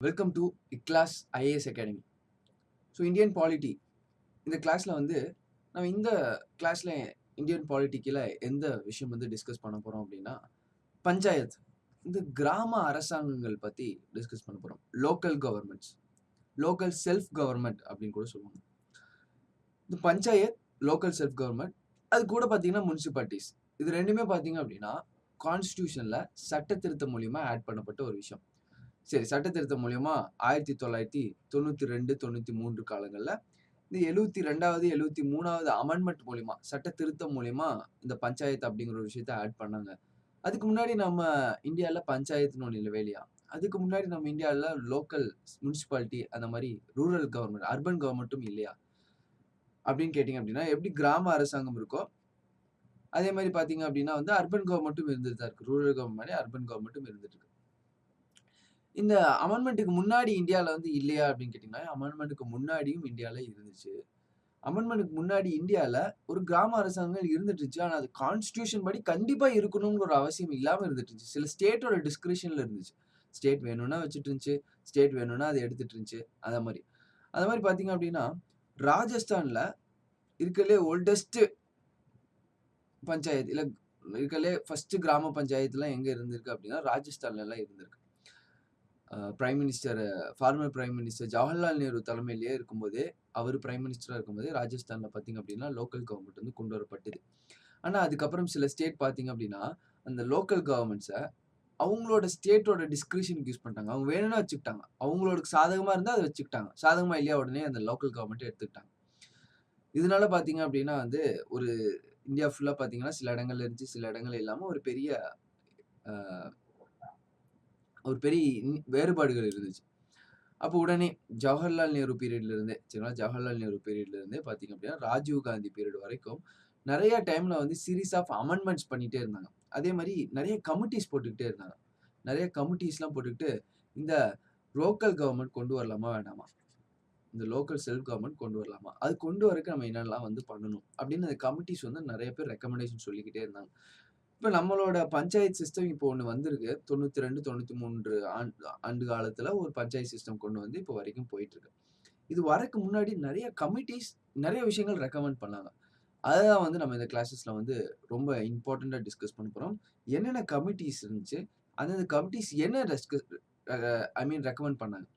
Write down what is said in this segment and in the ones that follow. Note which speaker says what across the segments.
Speaker 1: Welcome to இக்ளாஸ் IAS academy. So Indian polity இந்த கிளாஸில் வந்து நம்ம இந்த கிளாஸில் இந்தியன் பாலிட்டிக்கில் எந்த விஷயம் வந்து டிஸ்கஸ் பண்ண போகிறோம் அப்படின்னா பஞ்சாயத்து இந்த கிராம அரசாங்கங்கள் பற்றி டிஸ்கஸ் பண்ண போகிறோம். Local governments, local self government அப்படின்னு கூட சொல்லுவாங்க. இந்த பஞ்சாயத், லோக்கல் செல்ஃப் கவர்மெண்ட், அது கூட பார்த்தீங்கன்னா முனிசிபாலிட்டிஸ், இது ரெண்டுமே பார்த்தீங்க அப்படின்னா கான்ஸ்டியூஷனில் சட்ட திருத்தம் மூலியமா ஆட் பண்ணப்பட்ட ஒரு விஷயம். சரி, சட்ட திருத்தம் மூலியமா 1992, 93 காலங்கள்ல இந்த 72வது 73வது அமெண்ட்மெண்ட் மூலியமா சட்ட திருத்தம் மூலியமா இந்த பஞ்சாயத்து அப்படிங்கிற ஒரு விஷயத்த ஆட் பண்ணாங்க. அதுக்கு முன்னாடி நம்ம இந்தியால பஞ்சாயத்துன்னு ஒண்ணு இல்லவே இல்லையா? அதுக்கு முன்னாடி நம்ம இந்தியால லோக்கல் முனிசிபாலிட்டி அந்த மாதிரி ரூரல் கவர்மெண்ட், அர்பன் கவர்மெண்ட்டும் இல்லையா? அப்படின்னு கேட்டீங்க அப்படின்னா எப்படி கிராம அரசாங்கம் இருக்கோ அதே மாதிரி பாத்தீங்க அப்படின்னா வந்து அர்பன் கவர்மெண்ட்டும் இருந்துட்டு தான் இருக்கு. ரூரல் கவர்மெண்ட், அர்பன் கவர்மெண்ட்டும் இருந்துட்டு இருக்கு. இந்த அமெண்ட்மென்ட்க்கு முன்னாடி இந்தியால வந்து இல்லையா அப்படின்னு கேட்டீங்கன்னா, அமெண்ட்மென்ட்க்கு முன்னாடியும் இந்தியால இருந்துச்சு. அமெண்ட்மென்ட்க்கு முன்னாடி இந்தியால ஒரு கிராம அரசாங்கங்கள் இருந்துட்டு இருந்துச்சு. ஆனா அது கான்ஸ்டிடியூஷன் படி கண்டிப்பா இருக்கணும்ங்கிற ஒரு அவசியம் இல்லாம இருந்துட்டு இருந்துச்சு. சில ஸ்டேட்டோட டிஸ்கிரிஷன்ல இருந்துச்சு. ஸ்டேட் வேணும்னா வச்சுட்டு இருந்துச்சு. ஸ்டேட் வேணும்னா அத எடுத்துட்டு இருந்துச்சு. அந்த மாரி. அந்த மாரி பார்த்தீங்க அப்படின்னா, ராஜஸ்தான்ல இருக்கறதுலயே ஓல்டஸ்ட் பஞ்சாயத்து இல்ல இருக்கறதுலயே ஃபர்ஸ்ட் கிராம பஞ்சாயத்துலாம் எங்க இருந்திருக்கு அப்படின்னா, ராஜஸ்தான்லலாம் இருந்திருக்கு. Prime minister former prime minister Jawaharlal Nehru தலைமையிலேயே இருக்கும்போதே, அவரு பிரைம் மினிஸ்டரா இருக்கும்போதே ராஜஸ்தான்ல பார்த்தீங்க அப்படின்னா, லோக்கல் கவர்ன்மெண்ட் வந்து கொண்டு வரப்பட்டது. ஆனா அதுக்கப்புறம் சில ஸ்டேட் பார்த்தீங்க அப்படின்னா, அந்த லோக்கல் கவர்ன்மெண்ட்ஸ அவங்களோட ஸ்டேட்டோட டிஸ்கிரிஷனுக்கு யூஸ் பண்ணிட்டாங்க. அவங்க வேணும்னா வச்சுக்கிட்டாங்க. அவங்களுக்கு சாதகமா இருந்தா அத வச்சுக்கிட்டாங்க. சாதகமா இல்லையா உடனே அந்த லோக்கல் கவர்ன்மெண்ட்ட எடுத்துக்கிட்டாங்க. இதனால பார்த்தீங்க அப்படின்னா வந்து, ஒரு இந்தியா ஃபுல்லா பார்த்தீங்கன்னா, சில இடங்கள்ல இருந்துச்சு, சில இடங்கள்ல இல்லாம அ ஒரு பெரிய வேறுபாடுகள் இருந்துச்சு. அப்போ உடனே ஜவஹர்லால் நேரு பீரியட்ல இருந்தே சரிங்களா? ஜவஹர்லால் நேரு பீரியட்ல இருந்தே பார்த்தீங்க அப்படின்னா, ராஜீவ் காந்தி பீரியட் வரைக்கும் நெறைய டைம்ல வந்து சீரிஸ் ஆஃப் அமெண்ட்மென்ட்ஸ் பண்ணிட்டே இருந்தாங்க. அதே மாரி நெறைய கமிட்டீஸ் போட்டுக்கிட்டே இருந்தாங்க. நெறைய கமிட்டீஸ்லாம் போட்டுக்கிட்டு, இந்த லோக்கல் கவர்ன்மெண்ட் கொண்டு வரலாமா? வேணாமா? இந்த லோக்கல் செல்ஃப் கவர்ன்மெண்ட் கொண்டு வரலாமா? அது கொண்டு வரக்கு நம்ம என்னலாம் வந்து பண்ணணும்? அப்படின்னு அந்த கமிட்டீஸ் வந்து நெறைய பேர் ரெக்கமெண்டேஷன் சொல்லிக்கிட்டே இருந்தாங்க. இப்ப நம்மளோட பஞ்சாயத்து சிஸ்டம் இப்போ ஒண்ணு வந்திருக்கு. 92, 93 ஆண்டு காலத்துல ஒரு பஞ்சாயத்து சிஸ்டம் கொண்டு வந்து இப்போ வரைக்கும் போயிட்டு இருக்கு. இது வரக்கு முன்னாடி நெறைய கமிட்டீஸ் நெறைய விஷயங்கள் ரெக்கமெண்ட் பண்ணாங்க. அததான் வந்து நம்ம இந்த கிளாஸஸ்ல வந்து ரொம்ப இம்பார்ட்டன்ட்டா டிஸ்கஸ் பண்ண போறோம். என்னென்ன கமிட்டீஸ் இருந்துச்சு? அந்தந்த கமிட்டீஸ் என்ன அ ஐ மீன் ரெக்கமெண்ட் பண்ணாங்க?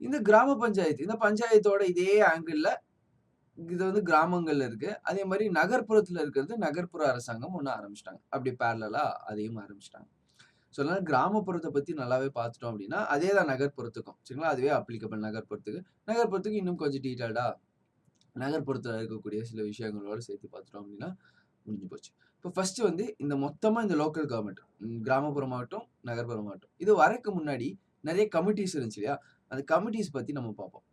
Speaker 1: இந்த கிராம பஞ்சாயத்து, இந்த பஞ்சாயத்தோட இதே ஆங்கிள்ல இது வந்து கிராமங்கள்ல இருக்கு. அதே மாரி நகர்ப்புறத்துல இருக்கிறது நகர்ப்புற அரசாங்கம் ஒண்ணு ஆரம்பிச்சுட்டாங்க. அப்படி பேரலலா அதையும் ஆரம்பிச்சுட்டாங்க. ஸோ அதனால கிராமப்புறத்த பத்தி நல்லாவே பார்த்துட்டோம் அப்படின்னா, அதே தான் நகர்ப்புறத்துக்கும். சரிங்களா? அதுவே அப்ளிகபிள் நகர்ப்புறத்துக்கு. நகர்ப்புறத்துக்கு இன்னும் கொஞ்சம் டீட்டெயில்டா நகர்ப்புறத்துல இருக்கக்கூடிய சில விஷயங்களோட சேர்த்து பார்த்துட்டோம் அப்படின்னா, முடிஞ்சு போச்சு. இப்போ ஃபர்ஸ்ட் வந்து இந்த மொத்தமா இந்த லோக்கல் கவர்ன்மெண்ட் கிராமப்புறமாகட்டும், நகர்ப்புறமாகட்டும். இது வரக்கு முன்னாடி நெறைய கமிட்டீஸ் இருந்துச்சு இல்லையா? அந்த கமிட்டீஸ் பத்தி நம்ம பார்ப்போம்.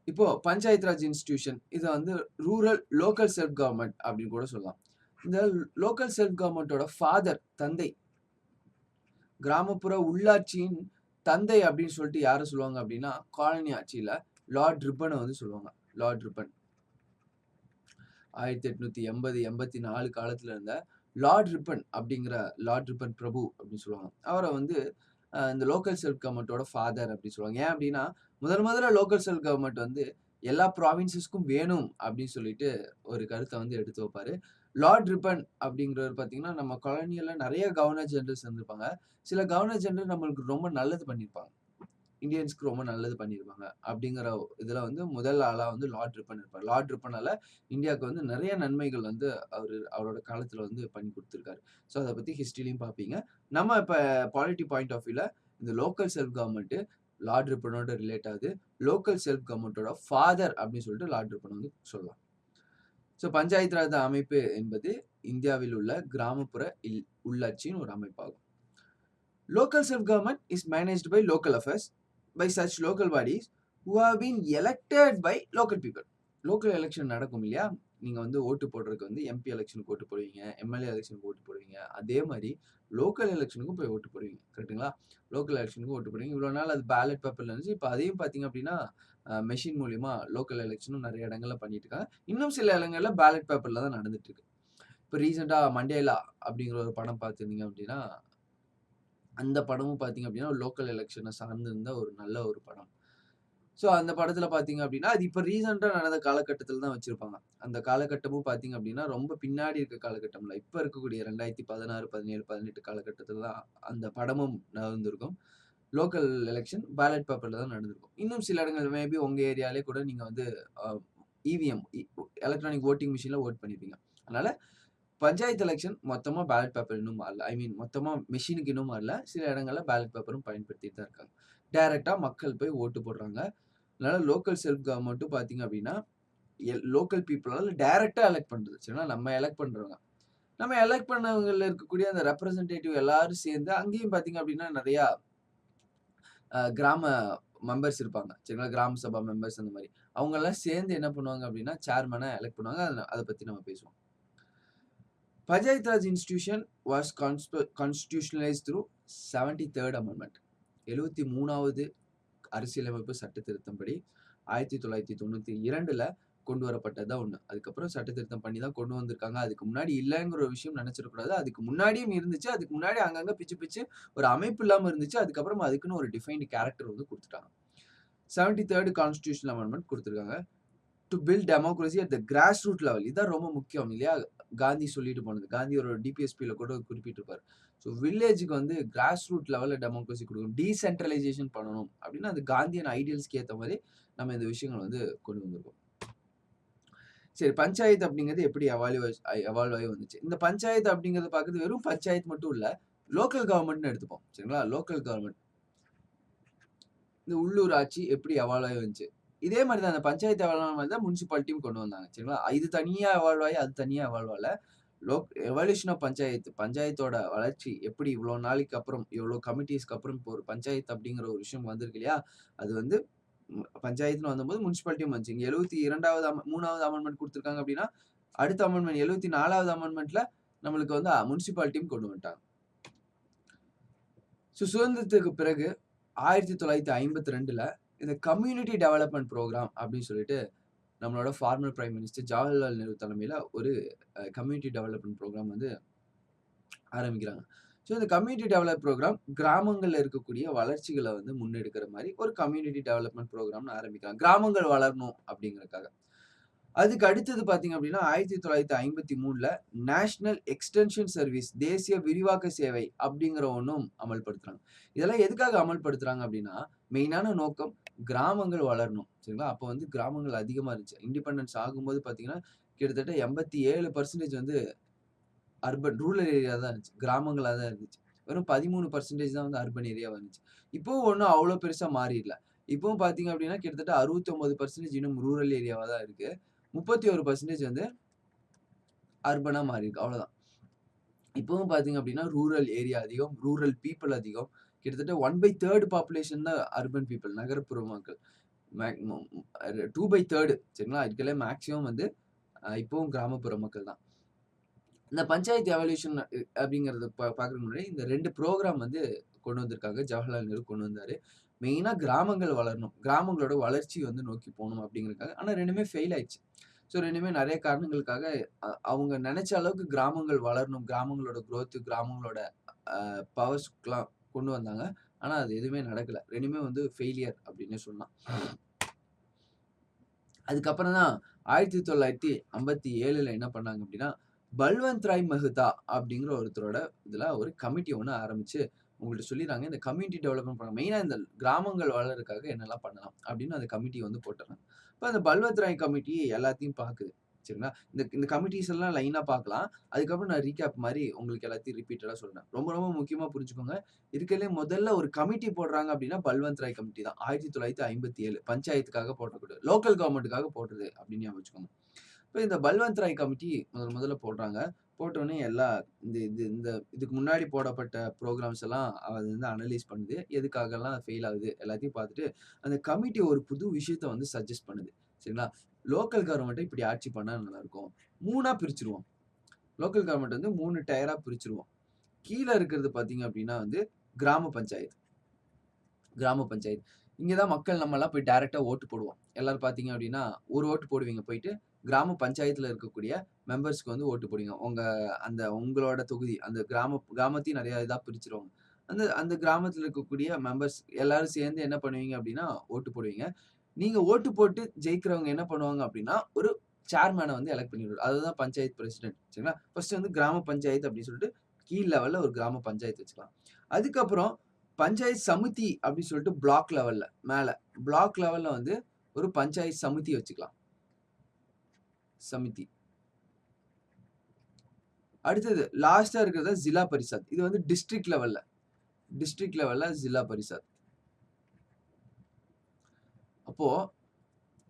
Speaker 1: இப்போ பஞ்சாயத்து ராஜ் இன்ஸ்டிடியூஷன் இத வந்து லோக்கல் செல்ஃப் கவர்ன்மெண்ட் அப்படின்னு கூட சொல்லலாம். இந்த லோக்கல் செல்ஃப் கவர்ன்மென்ட்டோட ஃபாதர் தந்தை, கிராமப்புற உள்ளாட்சியின் தந்தை அப்படின்னு சொல்லிட்டு யார சொல்லுவாங்க அப்படின்னா, காலனி ஆட்சியில லார்ட் ரிப்பன வந்து சொல்லுவாங்க. Lord ribbon. 1880, 84 காலத்துல இருந்த லார்ட் ரிப்பன் அப்படிங்கிற லார்ட் ரிப்பன் பிரபு அப்படின்னு சொல்லுவாங்க. அவர வந்து இந்த லோக்கல் செல்ஃப் கவர்ன்மென்ட்டோட ஃபாதர் அப்படின்னு சொல்லுவாங்க. ஏன் அப்படின்னா, முதல்ல லோக்கல் செல்ஃப் கவர்ன்மென்ட் வந்து எல்லா ப்ராவின்ஸஸ்க்கும் வேணும் அப்படின்னு சொல்லிட்டு ஒரு கருத்த வந்து எடுத்து வைப்பாரு. லார்ட் ரிப்பன் அப்படிங்கிறவர் பார்த்தீங்கன்னா, நம்ம காலனியல்ல நெறைய கவர்னர் ஜெனரல்ஸ் இருந்திருப்பாங்க. சில கவர்னர் ஜெனரல் நம்மளுக்கு ரொம்ப நல்லது பண்ணியிருப்பாங்க. இந்தியன்ஸ்க்கு ரொம்ப நல்லது பண்ணியிருப்பாங்க. அப்படிங்கிற இதுல வந்து முதல் ஆளா வந்து லார்ட் ரிப்பன் இருப்பார். லார்ட் ரிப்பனால இந்தியாவுக்கு வந்து நெறைய நன்மைகள் வந்து அவரோட காலத்துல வந்து பண்ணி குடுத்திருக்காரு. ஸோ அத பத்தி ஹிஸ்டரிலயும் பார்ப்பீங்க. நம்ம இப்ப பாலிட்டி பாயிண்ட் ஆஃப் வியூல இந்த லோக்கல் செல்ஃப் கவர்ன்மென்ட் லார்ட் ரிப்பனோட ரிலேட் ஆகுது. லோக்கல் செல்ஃப் கவர்ன்மென்ட்டோட ஃபாதர் அப்படின்னு சொல்லிட்டு லார்ட் ரிப்பன் வந்து சொல்லலாம். ஸோ பஞ்சாயத்து ராஜ் அமைப்பு என்பது இந்தியாவில் உள்ள கிராமப்புற உள்ளாட்சியின் ஒரு அமைப்பாகும். Local self-government is managed by local affairs by such local bodies who have been elected by local people. Local election நடக்கும் இல்லையா? நீங்க வந்து ஓட்டு போடுறதுக்கு வந்து எம்பி எலெக்ஷனுக்கு ஓட்டு போடுவீங்க. எம்எல்ஏ எலெக்ஷனுக்கு ஓட்டு போடுவீங்க. அதே மாரி லோக்கல் எலெக்ஷனுக்கும் போய் ஓட்டு போடுவீங்க. கரெக்ட்டுங்களா? லோக்கல் எலெக்ஷனுக்கும் ஓட்டு போடுவீங்க. இவ்வளோ நாள் அது பேலட் பேப்பர்ல இருந்துச்சு. இப்ப அதையும் பார்த்தீங்க அப்படின்னா, மெஷின் மூலியமா லோக்கல் எலெக்ஷனும் நெறைய இடங்கள்ல பண்ணிட்டு இருக்காங்க. இன்னும் சில இடங்கள்ல பேலட் பேப்பர்ல தான் நடந்துட்டு இருக்கு. இப்ப ரீசென்ட்டா மண்டேலா அப்படிங்கிற ஒரு படம் பார்த்திருந்தீங்க அப்படின்னா அந்த படமும் பார்த்தீங்க அப்படின்னா, லோக்கல் எலக்ஷன சார்ந்திருந்த ஒரு நல்ல ஒரு படம். ஸோ அந்த படத்துல பார்த்தீங்க அப்படின்னா, அது இப்ப ரீசென்ட்டா நடந்த காலகட்டத்தில தான் வச்சிருப்பாங்க. அந்த காலகட்டமும் பார்த்தீங்க அப்படின்னா, ரொம்ப பின்னாடி இருக்க காலகட்டம்ல. இப்ப இருக்கக்கூடிய 2016, 17, 18 காலகட்டத்தில தான் அந்த படமும் நடந்திருக்கும். லோக்கல் எலக்ஷன் பேலட் பேப்பர்ல தான் நடந்திருக்கும். இன்னும் சில இடங்கள் மேபி உங்க ஏரியாலயே கூட நீங்க வந்து அ இவிஎம் எலக்ட்ரானிக் வோட்டிங் மிஷின்ல வோட் பண்ணியிருப்பீங்க. அதனால பஞ்சாயத்து எலக்ஷன் மொத்தமா பேலட் பேப்பர் இன்னும் மாறல. ஐ மீன் மொத்தமா மெஷினுக்கு இன்னும் மாறல. சில இடங்கள்ல பேலட் பேப்பரும் பயன்படுத்திட்டு தான் இருக்காங்க. டைரக்ட்டா மக்கள் போய் ஓட்டு போடுறாங்க. அதனால லோக்கல் செல்ஃப் கவர்ன்மென்ட்டும் பார்த்தீங்க அப்படின்னா, லோக்கல் பீப்பிளால டைரக்ட்டா எலக்ட் பண்றது. சரிங்களா? நம்ம எலக்ட் பண்றவங்க. நம்ம எலக்ட் பண்ணவங்கள்ல இருக்கக்கூடிய அந்த ரெப்ரசன்டேட்டிவ் எல்லாரும் சேர்ந்து அங்கேயும் பார்த்தீங்க அப்படின்னா, நெறையா கிராம மெம்பர்ஸ் இருப்பாங்க. சரிங்களா? கிராம சபா மெம்பர்ஸ் அந்த மாரி. அவங்கலாம் சேர்ந்து என்ன பண்ணுவாங்க அப்படின்னா, சேர்மன எலக்ட் பண்ணுவாங்க. அத பத்தி நம்ம பேசுவோம். Panchayat raj institution was constitutionalised through 73rd amendment. 73வது அரசியலமைப்பு சட்ட திருத்தம்படி 1992ல கொண்டு வரப்பட்டது தான் ஒண்ணு. அதுக்கப்புறம் சட்ட திருத்தம் பண்ணி தான் கொண்டு வந்திருக்காங்க. அதுக்கு முன்னாடி இல்லங்கிற ஒரு விஷயம் நெனச்சிடக்கூடாது. அதுக்கு முன்னாடியும் இருந்துச்சு. அதுக்கு முன்னாடி அங்கங்க பிச்சு பிச்சு ஒரு அமைப்பு இல்லாம இருந்துச்சு. அதுக்கப்புறமா அதுக்குன்னு ஒரு டிஃபைன்ட் கேரக்டர் வந்து குடுத்துட்டாங்க. 73rd கான்ஸ்டிடியூஷனல் அமெண்ட்மென்ட் குடுத்திருக்காங்க. To build democracy at the grass root level. இதான் ரொம்ப முக்கியம் இல்லையா? காந்தி சொல்லிட்டு போனது. காந்தி ஒரு டிபிஎஸ்பில கூட குறிப்பிட்டிருப்பாரு. ஸோ வில்லேஜ்க்கு வந்து கிராஸ் ரூட் லெவல்ல டெமோக்ரஸி குடுக்கணும். டீசென்ட்ரலைசேஷன் பண்ணணும். அப்படின்னு அது காந்தியன் ஐடியல்ஸ்க்கு ஏத்த மாரி நம்ம இந்த விஷயங்கள வந்து கொண்டு வந்திருக்கோம். சரி பஞ்சாயத்து அப்படிங்கிறது எப்படி எவால்வ் ஆயி வந்துச்சு? இந்த பஞ்சாயத்து அப்படிங்கிறத பார்க்குறது வெறும் பஞ்சாயத்து மட்டும் இல்ல. லோக்கல் கவர்ன்மெண்ட்னு எடுத்துப்போம். சரிங்களா? Local government. இந்த உள்ளூராட்சி எப்படி எவால்வ் ஆயி வந்துச்சு? இதே மாரி தான் அந்த பஞ்சாயத்து எவால்வ் மாரி தான் முனிசிபாலிட்டியும் கொண்டு வந்தாங்க. சரிங்களா? இது தனியா எவால்வ் ஆயி, அது தனியா எவால்வ் ஆகல. Evolution of panchayat. பஞ்சாயத்தோட வளர்ச்சி எப்படி இவ்ளோ நாளைக்கு அப்புறம், இவ்ளோ கமிட்டீஸ்க்கு அப்புறம் இப்போ ஒரு பஞ்சாயத்து அப்படிங்கிற ஒரு விஷயம் வந்திருக்கு இல்லையா? அது வந்து பஞ்சாயத்துன்னு வந்தம்போது முனிசிபாலிட்டியும் வந்துச்சு. இங்க 72வது 3வது அமெண்ட்மென்ட் குடுத்துருக்காங்க அப்படின்னா, அடுத்த அமெண்ட்மென்ட் 74வது அமெண்ட்மென்ட்ல நம்மளுக்கு வந்து முனிசிபாலிட்டியும் கொண்டு வந்துட்டாங்க. சுதந்திரத்துக்கு பிறகு 1952ல இந்த கம்யூனிட்டி டெவலப்மென்ட் புரோகிராம் அப்படின்னு சொல்லிட்டு நம்மளோட farmer prime minister Jawaharlal Nehru தலைமையில ஒரு கம்யூனிட்டி டெவலப்மென்ட் புரோகிராம் வந்து ஆரம்பிக்கிறாங்க. ஸோ இந்த கம்யூனிட்டி டெவலப் புரோகிராம் கிராமங்கள்ல இருக்கக்கூடிய வளர்ச்சிகள வந்து முன்னெடுக்கிற மாரி ஒரு கம்யூனிட்டி டெவலப்மென்ட் புரோகிராம்னு ஆரம்பிக்கிறாங்க. கிராமங்கள் வளரணும் அப்படிங்கிறதுக்காக. அதுக்கு அடுத்தது பார்த்தீங்க அப்படின்னா, 1953ல நேஷனல் எக்ஸ்டென்ஷன் சர்வீஸ் தேசிய விரிவாக்க சேவை அப்படிங்கிற ஒண்ணும் அமல்படுத்துறாங்க. இதெல்லாம் எதுக்காக அமல்படுத்துறாங்க அப்படின்னா, மெயினான நோக்கம் கிராமங்கள் வளரணும். சரிங்களா? அப்ப வந்து கிராமங்கள் அதிகமா இருந்துச்சு. இண்டிபெண்டன்ஸ் ஆகும்போது பார்த்தீங்கன்னா, கிட்டத்தட்ட 87% வந்து ரூரல் ஏரியா தான் இருந்துச்சு. கிராமங்களா தான் இருந்துச்சு. வெறும் 13% தான் வந்து அர்பன் ஏரியாவா இருந்துச்சு. இப்பவும் ஒண்ணும் அவ்ளோ பெருசா மாறிடல. இப்பவும் பார்த்தீங்க அப்படின்னா, கிட்டத்தட்ட 69% இன்னும் ரூரல் ஏரியாவா தான் இருக்கு. 31% வந்து அர்பனா மாறியிருக்கு. அவ்வளோதான். இப்பவும் பார்த்தீங்க அப்படின்னா, ரூரல் ஏரியா அதிகம். ரூரல் பீப்பிள் அதிகம். கிட்டத்தட்ட 1/3 பாப்புலேஷன் தான் அர்பன் பீப்பிள் நகரப்புற மக்கள். மேக் மு 2/3 சரிங்களா? இதுக்கெல்லாம் மேக்ஸிமம் வந்து இப்பவும் கிராமப்புற மக்கள் தான். இந்த பஞ்சாயத்து எவல்யூஷன் அப்படிங்கிறத பார்க்கறதுக்கு முன்னாடி இந்த 2 புரோகிராம் வந்து கொண்டு வந்திருக்காங்க. ஜவஹர்லால் நேரு கொண்டு வந்தாரு. மெயினா கிராமங்கள் வளரணும். கிராமங்களோட வளர்ச்சி வந்து நோக்கி போணும் அப்படிங்கிறதுக்காக. ஆனா 2மே ஃபெயில் ஆயிடுச்சு. ஸோ 2மே நெறைய காரணங்களுக்காக அவங்க நெனைச்ச அளவுக்கு கிராமங்கள் வளரணும். கிராமங்களோட குரோத், கிராமங்களோட பவர்ஸ்லாம் கொண்டு வந்தாங்க. ஆனா அது எதுவுமே நடக்கல. 2மே வந்து ஃபெயிலியர் அப்படின்னே சொல்லலாம். அதுக்கப்புறம் தான் 1957ல என்ன பண்ணாங்க அப்படின்னா, பல்வந்த் ராய் மெஹ்தா அப்படிங்கிற ஒருத்தரோட இதுல ஒரு கமிட்டி ஒண்ணு ஆரம்பிச்சு, உங்கள்ட்ட சொல்லிர்றாங்க. இந்த கம்யூனிட்டி டெவலப்மென்ட் ப்ரோகிராம் மெயினா இந்த கிராமங்கள் வளர்றதுக்காக என்னலாம் பண்ணலாம் அப்படின்னு அந்த கமிட்டி வந்து போட்டுர்றாங்க. இப்ப அந்த பல்வந்த் ராய் கமிட்டி எல்லாத்தையும் பாக்குது. சரிங்களா? இந்த இந்த கமிட்டீஸ் எல்லாம் லைனா பார்க்கலாம். அதுக்கப்புறம் நான் ரீகேப் மாரி உங்களுக்கு எல்லாத்தையும் ரிப்பீட்டடா சொல்றேன். ரொம்ப ரொம்ப முக்கியமா புரிஞ்சுக்கோங்க. இருக்கறதுலயே முதல்ல ஒரு கமிட்டி போடுறாங்க அப்படின்னா, பல்வந்த் ராய் கமிட்டி தான். 1957 பஞ்சாயத்துக்காக போடக்கூடிய லோக்கல் கவர்ன்மென்ட்க்காக போட்டது அப்படின்னு ஞாபகம் வச்சுக்கோங்க. இப்ப இந்த பல்வந்த் ராய் கமிட்டி முதல்ல போடுறாங்க. போட்டோனே எல்லா இந்த இது இந்த இதுக்கு முன்னாடி போடப்பட்ட புரோகிராம்ஸ் எல்லாம் அது வந்து அனலைஸ் பண்ணுது. எதுக்காகலாம் ஃபெயில் ஆகுது எல்லாத்தையும் பார்த்துட்டு, அந்த கமிட்டி ஒரு புது விஷயத்த வந்து சஜெஸ்ட் பண்ணுது. சரிங்களா? லோக்கல் கவர்ன்மெண்ட்ட இப்படி ஆட்சி பண்ணா நல்லாருக்கும். 3ஆ பிரிச்சுருவோம். லோக்கல் கவர்ன்மெண்ட் வந்து 3 டயரா பிரிச்சுருவோம். கீழ இருக்கிறது பார்த்தீங்க அப்படின்னா வந்து கிராம பஞ்சாயத்து. கிராம பஞ்சாயத்து. இங்க தான் மக்கள் நம்மலாம் போய் டைரக்ட்டா ஓட்டு போடுவோம். எல்லாரும் பார்த்தீங்க அப்டின்னா, ஒரு ஓட்டு போடுவீங்க போயிட்டு, கிராம பஞ்சாயத்துல இருக்கக்கூடிய மெம்பர்ஸ்க்கு வந்து ஓட்டு போடுவீங்க. உங்களோட தொகுதி, அந்த கிராமத்தையும் நெறைய இதா பிரிச்சுருவாங்க. அந்த அந்த கிராமத்துல இருக்கக்கூடிய மெம்பர்ஸ் எல்லாரும் சேர்ந்து என்ன பண்ணுவீங்க அப்படின்னா, ஓட்டு போடுவீங்க. நீங்க ஓட்டு போட்டு ஜெயிக்கிறவங்க என்ன பண்ணுவாங்க அப்படின்னா, ஒரு சேர்மேன வந்து எலக்ட் பண்ணி விடுவாரு. அதுதான் பஞ்சாயத்து பிரசிடென்ட். சரிங்களா? ஃபர்ஸ்ட் வந்து கிராம பஞ்சாயத்து அப்படின்னு சொல்லிட்டு கீழ் லெவல்ல ஒரு கிராம பஞ்சாயத்து வச்சுக்கலாம். அதுக்கப்புறம் பஞ்சாயத்து சமிதி அப்படின்னு சொல்லிட்டு பிளாக் லெவல்ல மேல பிளாக் லெவல்ல வந்து ஒரு பஞ்சாயத்து சமிதி வச்சுக்கலாம். சமிதி. அடுத்தது லாஸ்ட்டா இருக்கிறது ஜில்லா பரிஷத். இது வந்து டிஸ்ட்ரிக்ட் லெவல்ல ஜில்லா பரிஷத். அப்போ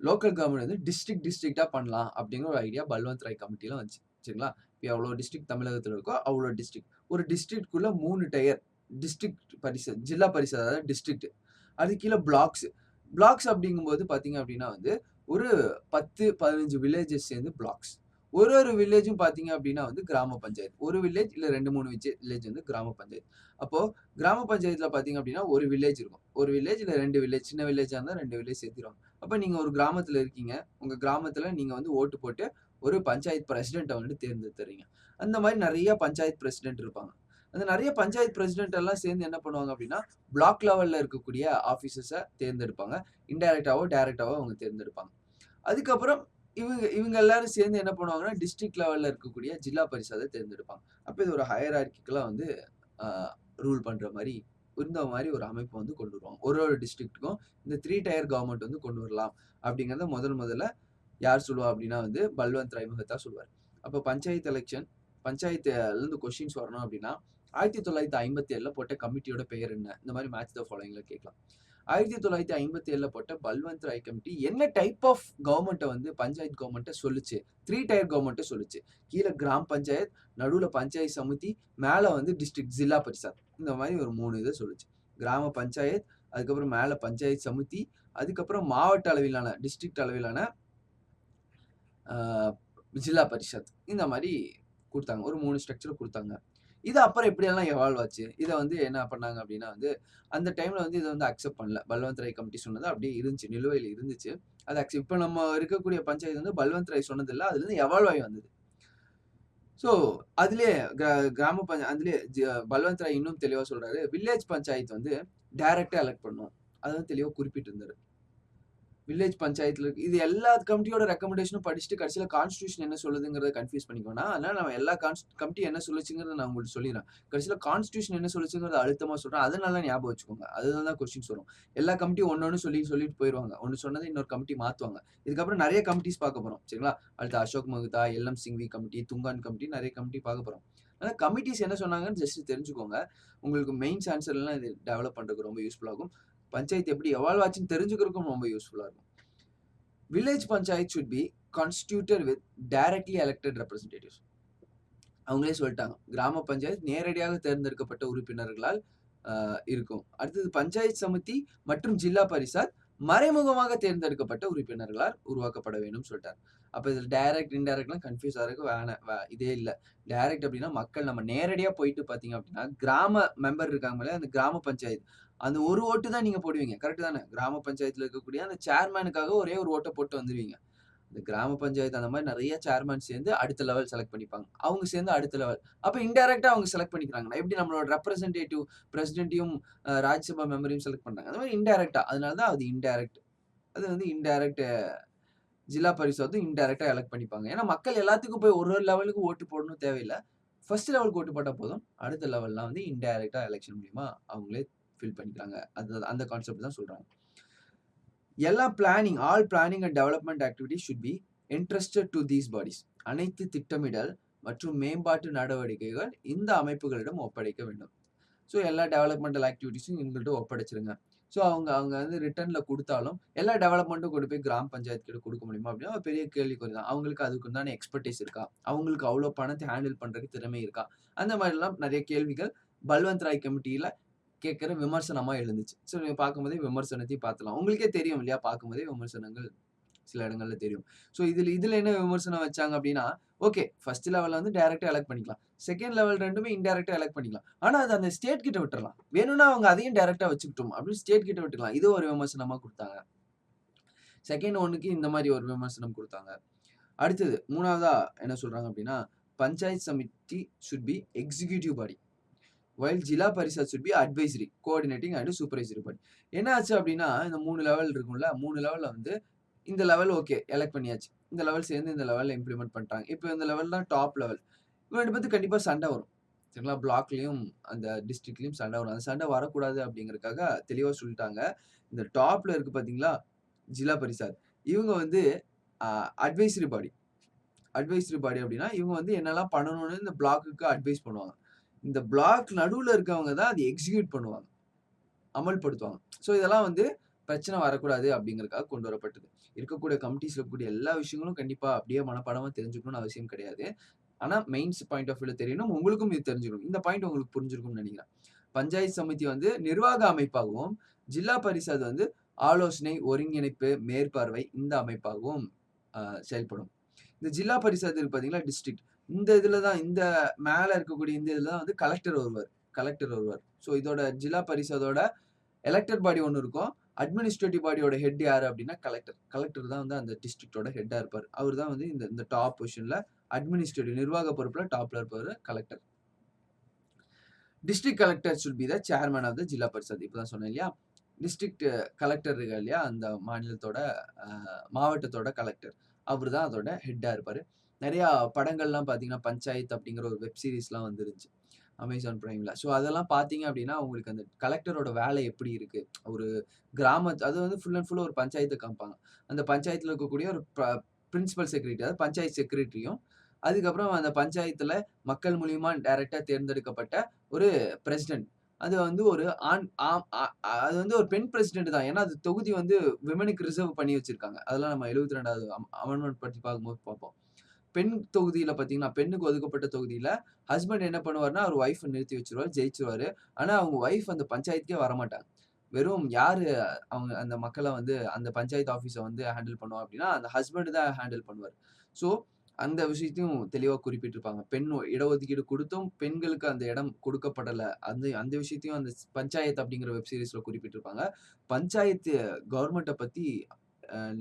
Speaker 1: லோக்கல் கவர்ன்மெண்ட் வந்து டிஸ்ட்ரிக்ட்டா பண்ணலாம் அப்படிங்கிற ஒரு ஐடியா பல்வந்த் ராய் கமிட்டில வந்துச்சு. சரிங்களா? இப்ப எவ்வளோ டிஸ்ட்ரிக்ட் தமிழகத்துல இருக்கோ அவ்வளோ டிஸ்ட்ரிக்ட். ஒரு டிஸ்ட்ரிக்ட்குள்ள 3 டயர். டிஸ்ட்ரிக்ட் பரிஷத், ஜில்லா பரிஷத் அதாவது டிஸ்ட்ரிக்ட். அதுக்கு கீழ பிளாக்ஸ். பிளாக்ஸ் அப்படிங்கும்போது பார்த்தீங்க அப்படின்னா வந்து ஒரு 10, 15 வில்லேஜஸ் சேர்ந்து பிளாக்ஸ். ஒரு ஒரு வில்லேஜும் பார்த்தீங்க அப்படின்னா வந்து கிராம பஞ்சாயத்து. ஒரு வில்லேஜ் இல்ல 2, 3 வில்லேஜ் வந்து கிராம பஞ்சாயத்து. அப்போ கிராம பஞ்சாயத்துல பார்த்தீங்க அப்படின்னா ஒரு வில்லேஜ் இருக்கும். ஒரு வில்லேஜ் இல்ல 2 வில்லேஜ். சின்ன வில்லேஜா இருந்தா 2 வில்லேஜ் சேர்த்துருவாங்க. அப்ப நீங்க ஒரு கிராமத்துல இருக்கீங்க. உங்க கிராமத்துல நீங்க வந்து ஓட்டு போட்டு ஒரு பஞ்சாயத்து பிரசிடென்ட்ட வந்து தேர்ந்தெடுத்துறீங்க. அந்த மாரி நெறைய பஞ்சாயத்து பிரசிடென்ட் இருப்பாங்க. அந்த நெறைய பஞ்சாயத்து பிரசிடென்ட் எல்லாம் சேர்ந்து என்ன பண்ணுவாங்க அப்படின்னா, பிளாக் லெவல்ல இருக்கக்கூடிய ஆபீசர்ஸ தேர்ந்தெடுப்பாங்க. இன்டைரக்ட்டாவோ, டைரக்ட்டாவோ அவங்க தேர்ந்தெடுப்பாங்க. அதுக்கப்புறம் இவங்க எல்லாரும் சேர்ந்து என்ன பண்ணுவாங்கன்னா, டிஸ்ட்ரிக்ட் லெவல்ல இருக்கக்கூடிய ஜில்லா பரிஷத தேர்ந்தெடுப்பாங்க. அப்ப இது ஒரு ஹையரார்க்கிக்கலா வந்து அ ரூல் பண்ற மாரி இந்த மாரி ஒரு அமைப்பு வந்து கொண்டு வருவாங்க. ஒரு ஒரு டிஸ்ட்ரிக்ட்டுக்கும் இந்த 3 டயர் கவர்ன்மெண்ட் வந்து கொண்டு வரலாம். அப்படிங்கிறத முதல்ல யார் சொல்லுவா அப்படின்னா வந்து பல்வந்த் ராய் மெஹ்தா சொல்லுவாரு. அப்ப பஞ்சாயத்து எலக்ஷன் பஞ்சாயத்துலருந்து கொஸ்டின்ஸ் வரணும் அப்படின்னா, 1957ல போட்ட கமிட்டியோட பெயர் என்ன? இந்த மாரி மேட்ச் த ஃபாலோயிங்ல கேட்கலாம். 1957ல போட்ட பல்வந்த் ராய் கமிட்டி என்ன டைப் ஆஃப் கவர்ன்மெண்ட்ட வந்து பஞ்சாயத்து கவர்ன்மெண்ட்ட சொல்லுச்சு? 3 டயர் கவர்ன்மெண்ட்ட சொல்லுச்சு. கீழ கிராம் பஞ்சாயத், நடுவுல பஞ்சாயத்து சமிதி, மேல வந்து டிஸ்ட்ரிக்ட் ஜில்லா பரிஷத். இந்த மாரி ஒரு 3 இத சொல்லுச்சு. கிராம பஞ்சாயத், அதுக்கப்புறம் மேல பஞ்சாயத்து சமிதி, அதுக்கப்புறம் மாவட்ட அளவிலான டிஸ்ட்ரிக்ட் அளவிலான அ ஜில்லா பரிஷத். இந்த மாரி குடுத்தாங்க. ஒரு 3 ஸ்ட்ரக்சர் குடுத்தாங்க. இது அப்புறம் எப்படியெல்லாம் எவால்வ் ஆச்சு? இத வந்து என்ன பண்ணாங்க அப்படின்னா வந்து, அந்த டைம்ல வந்து இத வந்து அக்செப்ட் பண்ணல. பல்வந்த் ராய் கமிட்டி சொன்னது அப்படியே இருந்துச்சு. நிலுவையில இருந்துச்சு. அத இப்ப நம்ம இருக்கக்கூடிய பஞ்சாயத்து வந்து பல்வந்த் ராய் சொன்னதில்ல. அதுலருந்து எவால்வ் ஆகி வந்தது. ஸோ, அதிலேயே கிராம அதிலேயே பல்வந்த் ராய் இன்னும் தெளிவா சொல்றாரு. வில்லேஜ் பஞ்சாயத்து வந்து டைரக்ட்டா எலக்ட் பண்ணணும். அத வந்து தெளிவா குறிப்பிட்டிருந்தாரு. வில்லேஜ் பஞ்சாயத்துல இருக்கு. இது எல்லா கமிட்டியோட ரெக்கமெண்டேஷனும் படிச்சுட்டு கடைசியில கான்ஸ்டிடியூஷன் என்ன சொல்லுதுங்கிறத கன்ஃப்யூஸ் பண்ணிக்க வேணாம். அதனால நம்ம எல்லா கமிட்டி என்ன சொல்லுச்சுங்கிறத நான் உங்களுக்கு சொல்லிர்றேன். கடைசியில கான்ஸ்டிடியூஷன் என்ன சொல்லுச்சுங்கிறத அழுத்தமா சொல்றேன். அத நல்லா ஞாபகம் வச்சுக்கோங்க. அதுல தான் கொஸ்டின்ஸ் வரும். எல்லா கமிட்டியும் ஒண்ணு சொல்லிட்டு போயிருவாங்க. ஒண்ணு சொன்னத இன்னொரு கமிட்டி மாத்துவாங்க. இதுக்கப்புறம் நெறைய கமிட்டிஸ் பார்க்க போறோம். சரிங்களா? அடுத்து அசோக் மெஹ்தா, எல்.எம். சிங்வி கமிட்டி, துங்கான் கமிட்டி நெறைய கமிட்டி பார்க்க போறோம். அதனால கமிட்டிஸ் என்ன சொன்னாங்கன்னு ஜஸ்ட் தெரிஞ்சுக்கோங்க. உங்களுக்கு மெயின்ஸ் ஆன்சர்லாம் இது டெவலப் பண்றதுக்கு ரொம்ப யூஸ்ஃபுல்லா இருக்கும். பஞ்சாயத்து எப்படி எவால்வ் ஆச்சுன்னு தெரிஞ்சுக்கிறதுக்கும் ரொம்ப யூஸ்ஃபுல்லா இருக்கும். Village panchayat should be constituted with directly elected representatives. அவங்களே சொல்லிட்டாங்க. கிராம பஞ்சாயத்து நேரடியாக தேர்ந்தெடுக்கப்பட்ட உறுப்பினர்களால் இருக்கும். அடுத்தது பஞ்சாயத்து சமிதி மற்றும் ஜில்லா பரிஷத் மறைமுகமாக தேர்ந்தெடுக்கப்பட்ட உறுப்பினர்களால் உருவாக்கப்பட வேண்டும் சொல்லிட்டாரு. அப்ப இதுல டைரக்ட், இன்டைரக்ட்லாம் கன்ஃப்யூஸ் ஆகுறதுக்கு இதே இல்ல. டைரக்ட் அப்படின்னா மக்கள் நம்ம நேரடியா போயிட்டு பார்த்தீங்க அப்படின்னா, கிராம மெம்பர் இருக்காங்கல்ல, அந்த கிராம பஞ்சாயத்து. அந்த ஒரு ஓட்டு தான் நீங்க போடுவீங்க. கரெக்ட் தானே? கிராம பஞ்சாயத்துல இருக்கக்கூடிய அந்த சேர்மேனுக்காக ஒரே ஒரு ஓட்ட போட்டு வந்துருவீங்க. இந்த கிராம பஞ்சாயத்து அந்த மாரி நெறைய சேர்மேன் சேர்ந்து அடுத்த லெவல் செலக்ட் பண்ணிப்பாங்க. அவங்க சேர்ந்து அடுத்த லெவல். அப்ப இன்டைரக்ட்டா அவங்க செலக்ட் பண்ணிக்கிறாங்கன்னா, எப்படி நம்மளோட ரெப்ரசன்டேட்டிவ் பிரசிடென்ட்டையும் ராஜ்யசபா மெம்பரையும் செலக்ட் பண்றாங்க. அந்த மாரி இன்டைரக்ட்டா. அதனால தான் அது இன்டைரக்ட். அது வந்து இன்டைரக்ட் ஜில்லா பரிஷத்தும் இன்டைரக்ட்டா எலக்ட் பண்ணிப்பாங்க. ஏன்னா மக்கள் எல்லாத்துக்கும் போய் ஒரு ஒரு லெவலுக்கு ஓட்டு போடணும்னு தேவையில்ல. ஃபர்ஸ்ட் லெவலுக்கு ஓட்டு போட்டா போதும். அடுத்த லெவல்லாம் வந்து இன்டைரக்ட்டா எலக்ஷன் மூலியமா அவங்களே ஃபில் பண்ணிக்கிறாங்க. அந்த கான்செப்ட் தான் சொல்றாங்க. All planning and development activities should be entrusted to these bodies. அனைத்து திட்டமிடல் மற்றும் மேம்பாட்டு நடவடிக்கைகள் இந்த அமைப்புகளிடம் ஒப்படைக்க வேண்டும். ஸோ எல்லா டெவலப்மெண்டல் ஆக்டிவிட்டீஸும் இவங்கள்ட்ட ஒப்படைச்சிருங்க. ஸோ அவங்க அவங்க வந்து ரிட்டர்ன்ல குடுத்தாலும், எல்லா டெவலப்மெண்ட்டும் கொண்டு போய் கிராம பஞ்சாயத்து கிட்ட குடுக்க முடியுமா? அப்படின்னா ஒரு பெரிய கேள்விக்குறி தான். அவங்களுக்கு அதுக்கு உண்டான எக்ஸ்பெர்டைஸ் இருக்கா? அவங்களுக்கு அவ்வளோ பணத்த ஹேண்டில் பண்றதுக்கு திறமை இருக்கா? அந்த மாரிலாம் நெறைய கேள்விகள் பல்வந்த் ராய் கமிட்டியில கேட்கிற விமர்சனமா எழுந்துச்சு. ஸோ நீங்க பார்க்கும்போதே விமர்சனத்தையும் பார்த்துடலாம். உங்களுக்கே தெரியும் இல்லையா? பார்க்கும்போதே விமர்சனங்கள் சில இடங்கள்ல தெரியும். ஸோ இதுல என்ன விமர்சனம் வச்சாங்க அப்படின்னா, ஓகே ஃபர்ஸ்ட் லெவல்ல வந்து டைரக்ட்டா எலக்ட் பண்ணிக்கலாம். செகண்ட் லெவல் 2மே இன்டைரக்ட்டா எலக்ட் பண்ணிக்கலாம். ஆனா அது அந்த ஸ்டேட் கிட்ட விட்டுறலாம். வேணும்னா அவங்க அதையும் டைரக்ட்டா வச்சுக்கட்டும் அப்படின்னு ஸ்டேட் கிட்ட விட்டுக்கலாம். இது ஒரு விமர்சனமா குடுத்தாங்க. செகண்ட் ஒன்னுக்கு இந்த மாரி ஒரு விமர்சனம் குடுத்தாங்க. அடுத்தது 3வதா என்ன சொல்றாங்க அப்படின்னா, panchayat samiti should be executive body. While zilla parishad should be advisory, coordinating and supervisory body. என்ன ஆச்சு அப்படின்னா, இந்த 3 லெவல் இருக்கும்ல, 3 லெவல்ல வந்து இந்த லெவல் ஓகே எலக்ட் பண்ணியாச்சு. இந்த லெவல் சேர்ந்து இந்த லெவல்ல இம்ப்ளிமெண்ட் பண்ணிட்டாங்க. இப்போ இந்த லெவல் தான் டாப் லெவல். இவங்க 2 பேத்துக்கு கண்டிப்பா சண்டை வரும். சரிங்களா? பிளாக்லயும் அந்த டிஸ்ட்ரிக்ட்லயும் சண்டை வரும். அந்த சண்டை வரக்கூடாது அப்படிங்கிறதுக்காக தெளிவா சொல்லிட்டாங்க. இந்த டாப்ல இருக்கு பார்த்தீங்களா? ஜில்லா பரிஷத். இவங்க வந்து அ அட்வைசரி பாடி. அட்வைசரி பாடி அப்படின்னா, இவங்க வந்து என்னெல்லாம் பண்ணணும்னு இந்த பிளாக்குக்கு அட்வைஸ் பண்ணுவாங்க. இந்த பிளாக் நடுவுல இருக்கவங்க தான் அத எக்ஸிக்யூட் பண்ணுவாங்க. அமல்படுத்துவாங்க. ஸோ இதெல்லாம் வந்து பிரச்சனை வரக்கூடாது அப்படிங்கிறதுக்காக கொண்டு வரப்பட்டது. இருக்கக்கூடிய கமிட்டீஸ்ல இருக்கக்கூடிய எல்லா விஷயங்களும் கண்டிப்பா அப்படியே மனப்பாடமா தெரிஞ்சுக்கணும்னு அவசியம் கிடையாது. ஆனா மெயின்ஸ் பாயிண்ட் ஆஃப் வியூல தெரியணும். உங்களுக்கும் இது தெரிஞ்சுக்கணும். இந்த பாயிண்ட் உங்களுக்கு புரிஞ்சிருக்கும்னு நினைக்கிறேன். பஞ்சாயத்து சமிதி வந்து நிர்வாக அமைப்பாகவும், ஜில்லா பரிஷத் வந்து ஆலோசனை, ஒருங்கிணைப்பு, மேற்பார்வை இந்த அமைப்பாகவும் செயல்படும். இந்த ஜில்லா பரிஷத் இருக்கு பார்த்தீங்களா, டிஸ்ட்ரிக்ட். இந்த இதுல தான் இந்த மேல இருக்கக்கூடிய இந்த இதுல தான் வந்து கலெக்டர் வருவார். கலெக்டர் வருவார். ஸோ இதோட ஜில்லா பரிஷதோட எலக்டட் பாடி ஒண்ணு இருக்கும். அட்மினிஸ்ட்ரேட்டிவ் பாடியோட ஹெட் யாரு அப்படின்னா கலெக்டர். கலெக்டர் தான் வந்து அந்த டிஸ்ட்ரிக்ட்டோட ஹெட்டா இருப்பாரு. அவரு தான் வந்து இந்த இந்த டாப் பொசிஷன்ல அட்மினிஸ்ட்ரேட்டிவ் நிர்வாக பொறுப்புல டாப்ல இருப்பாரு collector. District collector should be the chairman of the zilla parishad. இப்ப தான் சொன்னேன் இல்லையா? டிஸ்ட்ரிக்ட் கலெக்டர் இருக்காரு இல்லையா? அந்த மாநிலத்தோட மாவட்டத்தோட கலெக்டர். அவரு தான் அதோட ஹெட்டா இருப்பாரு. நெறையா படங்கள்லாம் பார்த்தீங்கன்னா, பஞ்சாயத் அப்படிங்கிற ஒரு வெப் சீரிஸ்லாம் வந்துருந்துச்சு. அமேசான் பிரைம்ல. ஸோ அதெல்லாம் பார்த்தீங்க அப்படின்னா, உங்களுக்கு அந்த கலெக்டரோட வேலை எப்படி இருக்கு? ஒரு அது வந்து ஃபுல் அண்ட் ஃபுல் ஒரு பஞ்சாயத்த காமிப்பாங்க. அந்த பஞ்சாயத்துல இருக்கக்கூடிய ஒரு பிரின்சிபல் செக்ரட்டரி, அதாவது பஞ்சாயத்து செக்ரட்டரியும், அதுக்கப்புறம் அந்த பஞ்சாயத்துல மக்கள் மூலியமா டைரக்ட்டா தேர்ந்தெடுக்கப்பட்ட ஒரு பிரசிடென்ட். அது வந்து ஒரு ஆண் ஆம் அ அது வந்து ஒரு பெண் பிரசிடென்ட் தான். ஏன்னா, அது தொகுதி வந்து விமென்க்கு ரிசர்வ் பண்ணி வச்சிருக்காங்க. அதெல்லாம் நம்ம 72வது அமெண்ட்மென்ட் பத்தி பார்க்கும்போது பார்ப்போம். பெண் தொகுதியில பார்த்தீங்கன்னா, பெண்ணுக்கு ஒதுக்கப்பட்ட தொகுதியில ஹஸ்பண்ட் என்ன பண்ணுவாருன்னா, அவர் ஒய்ஃப நிறுத்தி வச்சுருவாரு, ஜெயிச்சுருவாரு. ஆனா, அவங்க ஒய்ஃப் அந்த பஞ்சாயத்துக்கே வரமாட்டாங்க. வெறும் யாரு அவங்க அந்த மக்கள வந்து அந்த பஞ்சாயத்து ஆஃபீஸ வந்து ஹேண்டில் பண்ணுவா அப்டின்னா, அந்த ஹஸ்பண்ட் தான் ஹேண்டில் பண்ணுவாரு. ஸோ, அந்த விஷயத்தையும் தெளிவா குறிப்பிட்டிருப்பாங்க. இடஒதுக்கீடு குடுத்தும் பெண்களுக்கு அந்த இடம் கொடுக்கப்படல. அந்த அந்த விஷயத்தையும் அந்த பஞ்சாயத்து அப்டிங்கிற வெப் சீரிஸ்ல குறிப்பிட்டிருப்பாங்க. பஞ்சாயத்து கவர்ன்மெண்ட்ட பத்தி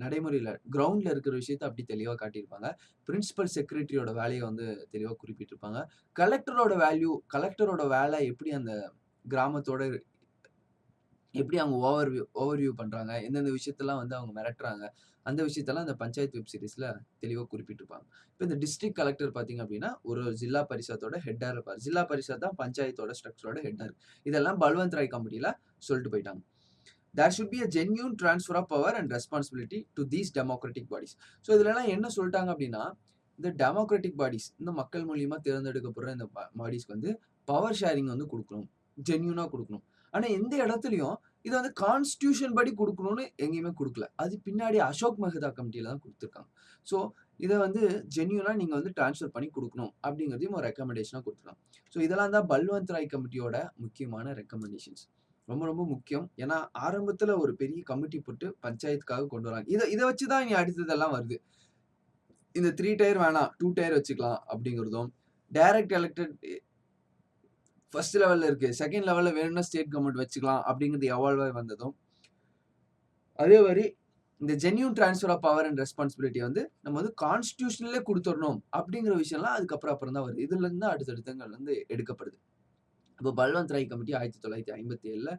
Speaker 1: நடைமுறையில கிரவுண்ட்ல இருக்கிற விஷயத்த அப்படி தெளிவா காட்டியிருப்பாங்க. பிரின்சிபல் செக்ரட்டரியோட வேலைய வந்து தெளிவா குறிப்பிட்டிருப்பாங்க. கலெக்டரோட வேலை எப்படி அந்த கிராமத்தோட எப்படி அவங்க ஓவர்வியூ பண்றாங்க, எந்தெந்த விஷயத்தலாம் வந்து அவங்க மிரட்டுறாங்க, அந்த விஷயத்தெல்லாம் இந்த பஞ்சாயத்து வெப் சீரிஸ்ல தெளிவா குறிப்பிட்டிருப்பாங்க. இப்ப இந்த டிஸ்ட்ரிக்ட் கலெக்டர் பார்த்தீங்க அப்படின்னா, ஒரு ஜில்லா பரிஷத்தோட ஹெட்டா இருப்பாரு. ஜில்லா பரிஷத் தான் பஞ்சாயத்தோட ஸ்ட்ரக்சரோட ஹெட்டா இருக்கு. இதெல்லாம் பல்வந்த் ராய் கமிட்டில சொல்லிட்டு போயிட்டாங்க. There should be a genuine transfer of power and responsibility to these democratic bodies. So இதுலலாம் என்ன சொல்ட்டாங்க அப்படின்னா, இந்த டெமோக்ராட்டிக் பாடிஸ், இந்த மக்கள் மூலியமா தேர்ந்தெடுக்கப்படுற இந்த பாடிஸ்க்கு வந்து பவர் ஷேரிங் வந்து குடுக்கணும். ஜென்யூனா குடுக்கணும். ஆனா எந்த இடத்துலயும் இத வந்து கான்ஸ்டிடியூஷன் படி குடுக்கணும்னு எங்கேயுமே குடுக்கல. அது பின்னாடி அசோக் மெஹ்தா கமிட்டில தான் குடுத்துருக்காங்க. ஸோ இத வந்து ஜென்யூனா நீங்க வந்து ட்ரான்ஸ்ஃபர் பண்ணி குடுக்கணும் அப்படிங்கிறதையும் ஒரு ரெக்கமெண்டேஷனா குடுத்துருக்காங்க. ஸோ இதெல்லாம் தான் பல்வந்த் ராய் கமிட்டியோட முக்கியமான ரெக்கமெண்டேஷன்ஸ். ரொம்ப ரொம்ப முக்கியம். ஏன்னா, ஆரம்பத்துல ஒரு பெரிய கமிட்டி போட்டு பஞ்சாயத்துக்காக கொண்டு வராங்க. இத இத வச்சு தான் இனி அடுத்ததெல்லாம் வருது. இந்த 3 டயர் வேணாம், 2 டயர் வச்சுக்கலாம் அப்படிங்கிறதும், டைரக்ட் எலக்டட் ஃபர்ஸ்ட் லெவல்ல இருக்கு. செகண்ட் லெவல்ல வேணும்னா ஸ்டேட் கவர்ன்மெண்ட் வச்சுக்கலாம் அப்படிங்கிறது எவால்வ் ஆயி வந்ததும், அதே மாரி இந்த genuine transfer of power and responsibility வந்து நம்ம வந்து கான்ஸ்டிடியூஷன்லயே குடுத்துறணும் அப்படிங்கிற விஷயம்லாம் அப்புறம் தான் வருது. இதுல இருந்து அடுத்தடுத்தங்கள் வந்து எடுக்கப்படுது. இப்போ பல்வந்த் ராய் கமிட்டி 1957ல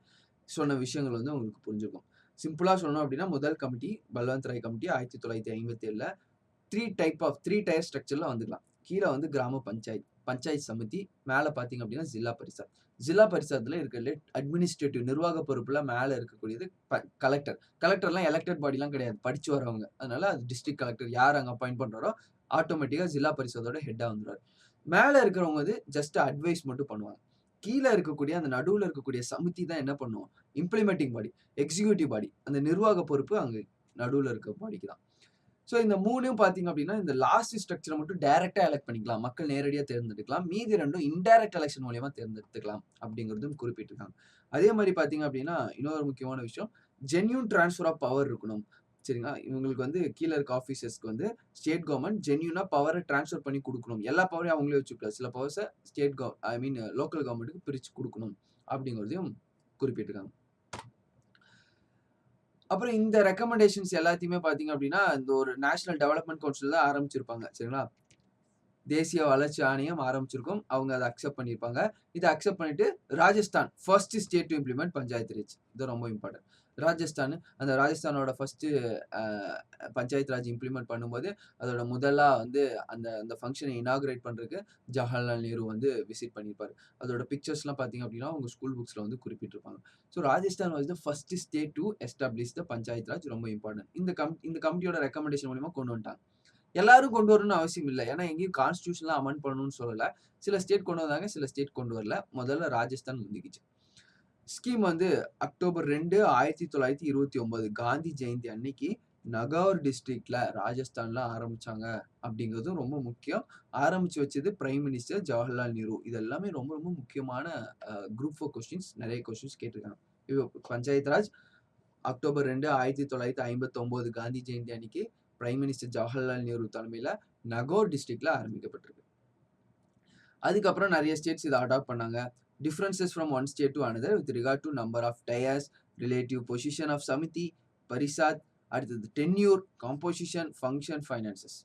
Speaker 1: சொன்ன விஷயங்கள் வந்து உங்களுக்கு புரிஞ்சிருக்கும். சிம்பிளா சொல்லணும் அப்படின்னா, முதல் கமிட்டி பல்வந்த் ராய் கமிட்டி 1957ல 3 டயர் ஸ்ட்ரக்சர்ல வந்துக்கலாம். கீழ வந்து கிராம பஞ்சாயத், பஞ்சாயத்து சமிதி, மேல பார்த்தீங்க அப்படின்னா ஜில்லா பரிஷத். ஜில்லா பரிஷத்ல இருக்கிறதுலே அட்மினிஸ்ட்ரேட்டிவ் நிர்வாக பொறுப்புல மேல இருக்கக்கூடியது கலெக்டர். கலெக்டர்லாம் எலக்டட் பாடிலாம் கிடையாது. படிச்சு வரவங்க. அதனால அது டிஸ்ட்ரிக்ட் கலெக்டர் யார் அங்க அப்பாயிண்ட் பண்றாரோ, ஆட்டோமேட்டிக்கா ஜில்லா பரிஷத்தோட ஹெட்டா வந்துருவாரு. மேல இருக்கிறவங்க வந்து ஜஸ்ட் அட்வைஸ் மட்டும் பண்ணுவாங்க. கீழ இருக்கக்கூடிய அந்த நடுவுல இருக்கக்கூடிய சமிதி தான் என்ன பண்ணும்? இம்ப்ளிமெண்டிங் பாடி, எக்ஸிக்யூட்டிவ் பாடி. அந்த நிர்வாக பொறுப்பு அங்க நடுவுல இருக்க பாடிக்கு தான். ஸோ இந்த 3ம் பார்த்தீங்க அப்படின்னா, இந்த லாஸ்ட் ஸ்ட்ரக்சர மட்டும் டைரக்ட்டா எலக்ட் பண்ணிக்கலாம். மக்கள் நேரடியா தேர்ந்தெடுக்கலாம். மீதி 2ம் இன்டைரக்ட் எலக்ஷன் மூலியமா தேர்ந்தெடுத்துக்கலாம் அப்படிங்கிறதும் குறிப்பிட்டிருக்காங்க. அதே மாரி பார்த்தீங்க அப்படின்னா, இன்னொரு முக்கியமான விஷயம், ஜென்யூன் ட்ரான்ஸ்ஃபர் ஆஃப் பவர் இருக்கணும். சரிங்களா? இவங்களுக்கு வந்து கீழ இருக்க ஆஃபீசர்ஸ்க்கு வந்து ஸ்டேட் கவர்ன்மெண்ட் ஜென்யூனா பவர ட்ரான்ஸ்ஃபர் பண்ணி குடுக்கணும். எல்லா பவரையும் அவங்களே வச்சுக்கக்கூடாது. சில பவர்ஸ லோக்கல் கவர்ன்மென்ட்க்கு பிரிச்சு குடுக்கணும் அப்படிங்கிறதையும் குறிப்பிட்டிருக்காங்க. அப்புறம் இந்த ரெக்கமெண்டேஷன்ஸ் எல்லாத்தையுமே பார்த்தீங்க அப்படின்னா, இந்த ஒரு நேஷனல் டெவலப்மென்ட் கவுன்சில் தான் ஆரம்பிச்சிருப்பாங்க. சரிங்களா? தேசிய வளர்ச்சி ஆணையம் ஆரம்பிச்சிருக்கும். அவங்க அத அக்செப்ட் பண்ணியிருப்பாங்க. இத அக்செப்ட் பண்ணிட்டு Rajasthan first state to implement panchayat Raj. இது ரொம்ப இம்பார்ட்டன்ட். அந்த ராஜஸ்தானோட ஃபர்ஸ்ட் அ பஞ்சாயத்து ராஜ் இம்ப்ளிமெண்ட் பண்ணும்போது, அதோட முதலா வந்து அந்த அந்த ஃபங்ஷன இனாகுரேட் பண்றதுக்கு ஜவஹர்லால் நேரு வந்து விசிட் பண்ணியிருப்பாரு. அதோட பிக்சர்ஸ்லாம் பார்த்தீங்க அப்படின்னா, உங்க ஸ்கூல் புக்ஸ்ல வந்து குறிப்பிட்டிருப்பாங்க. So Rajasthan was the first state to establish the panchayat raj. ரொம்ப இம்பார்ட்டன்ட். இந்த கமிட்டியோட ரெக்கமெண்டேஷன் மூலியமா கொண்டு வந்துட்டாங்க. எல்லாரும் கொண்டு வரணும்னு அவசியம் இல்ல. ஏன்னா எங்கேயும் கான்ஸ்டிடியூஷன்லாம் அமெண்ட் பண்ணணும்னு சொல்லல. சில ஸ்டேட் கொண்டு வந்தாங்க, சில ஸ்டேட் கொண்டு வரல. முதல்ல ராஜஸ்தான் முந்திக்கிச்சு. ஸ்கீம் வந்து அக்டோபர் 2, 1929 காந்தி ஜெயந்தி அன்னைக்கு நகவுர் டிஸ்ட்ரிக்ட்ல ராஜஸ்தான்ல ஆரம்பிச்சாங்க அப்படிங்கிறதும் ரொம்ப முக்கியம். ஆரம்பிச்சு வச்சது பிரைம் மினிஸ்டர் ஜவஹர்லால் நேரு. இது எல்லாமே ரொம்ப ரொம்ப முக்கியமான குரூப் 4 கொஸ்டின்ஸ். நிறைய கொஸ்டின்ஸ் கேட்டிருக்காங்க. இது பஞ்சாயத்து ராஜ் அக்டோபர் 2, 1959 காந்தி ஜெயந்தி அன்னைக்கு பிரைம் மினிஸ்டர் ஜவஹர்லால் நேரு தலைமையில நகோர் டிஸ்ட்ரிக்ட்ல ஆரம்பிக்கப்பட்டிருக்கு. அதுக்கப்புறம் நிறைய ஸ்டேட்ஸ் இதை அடாப்ட் பண்ணாங்க. Differences from one state to another with regard to number of tiers, relative position of samiti, parishad, அடுத்தது tenure, composition, function, finances.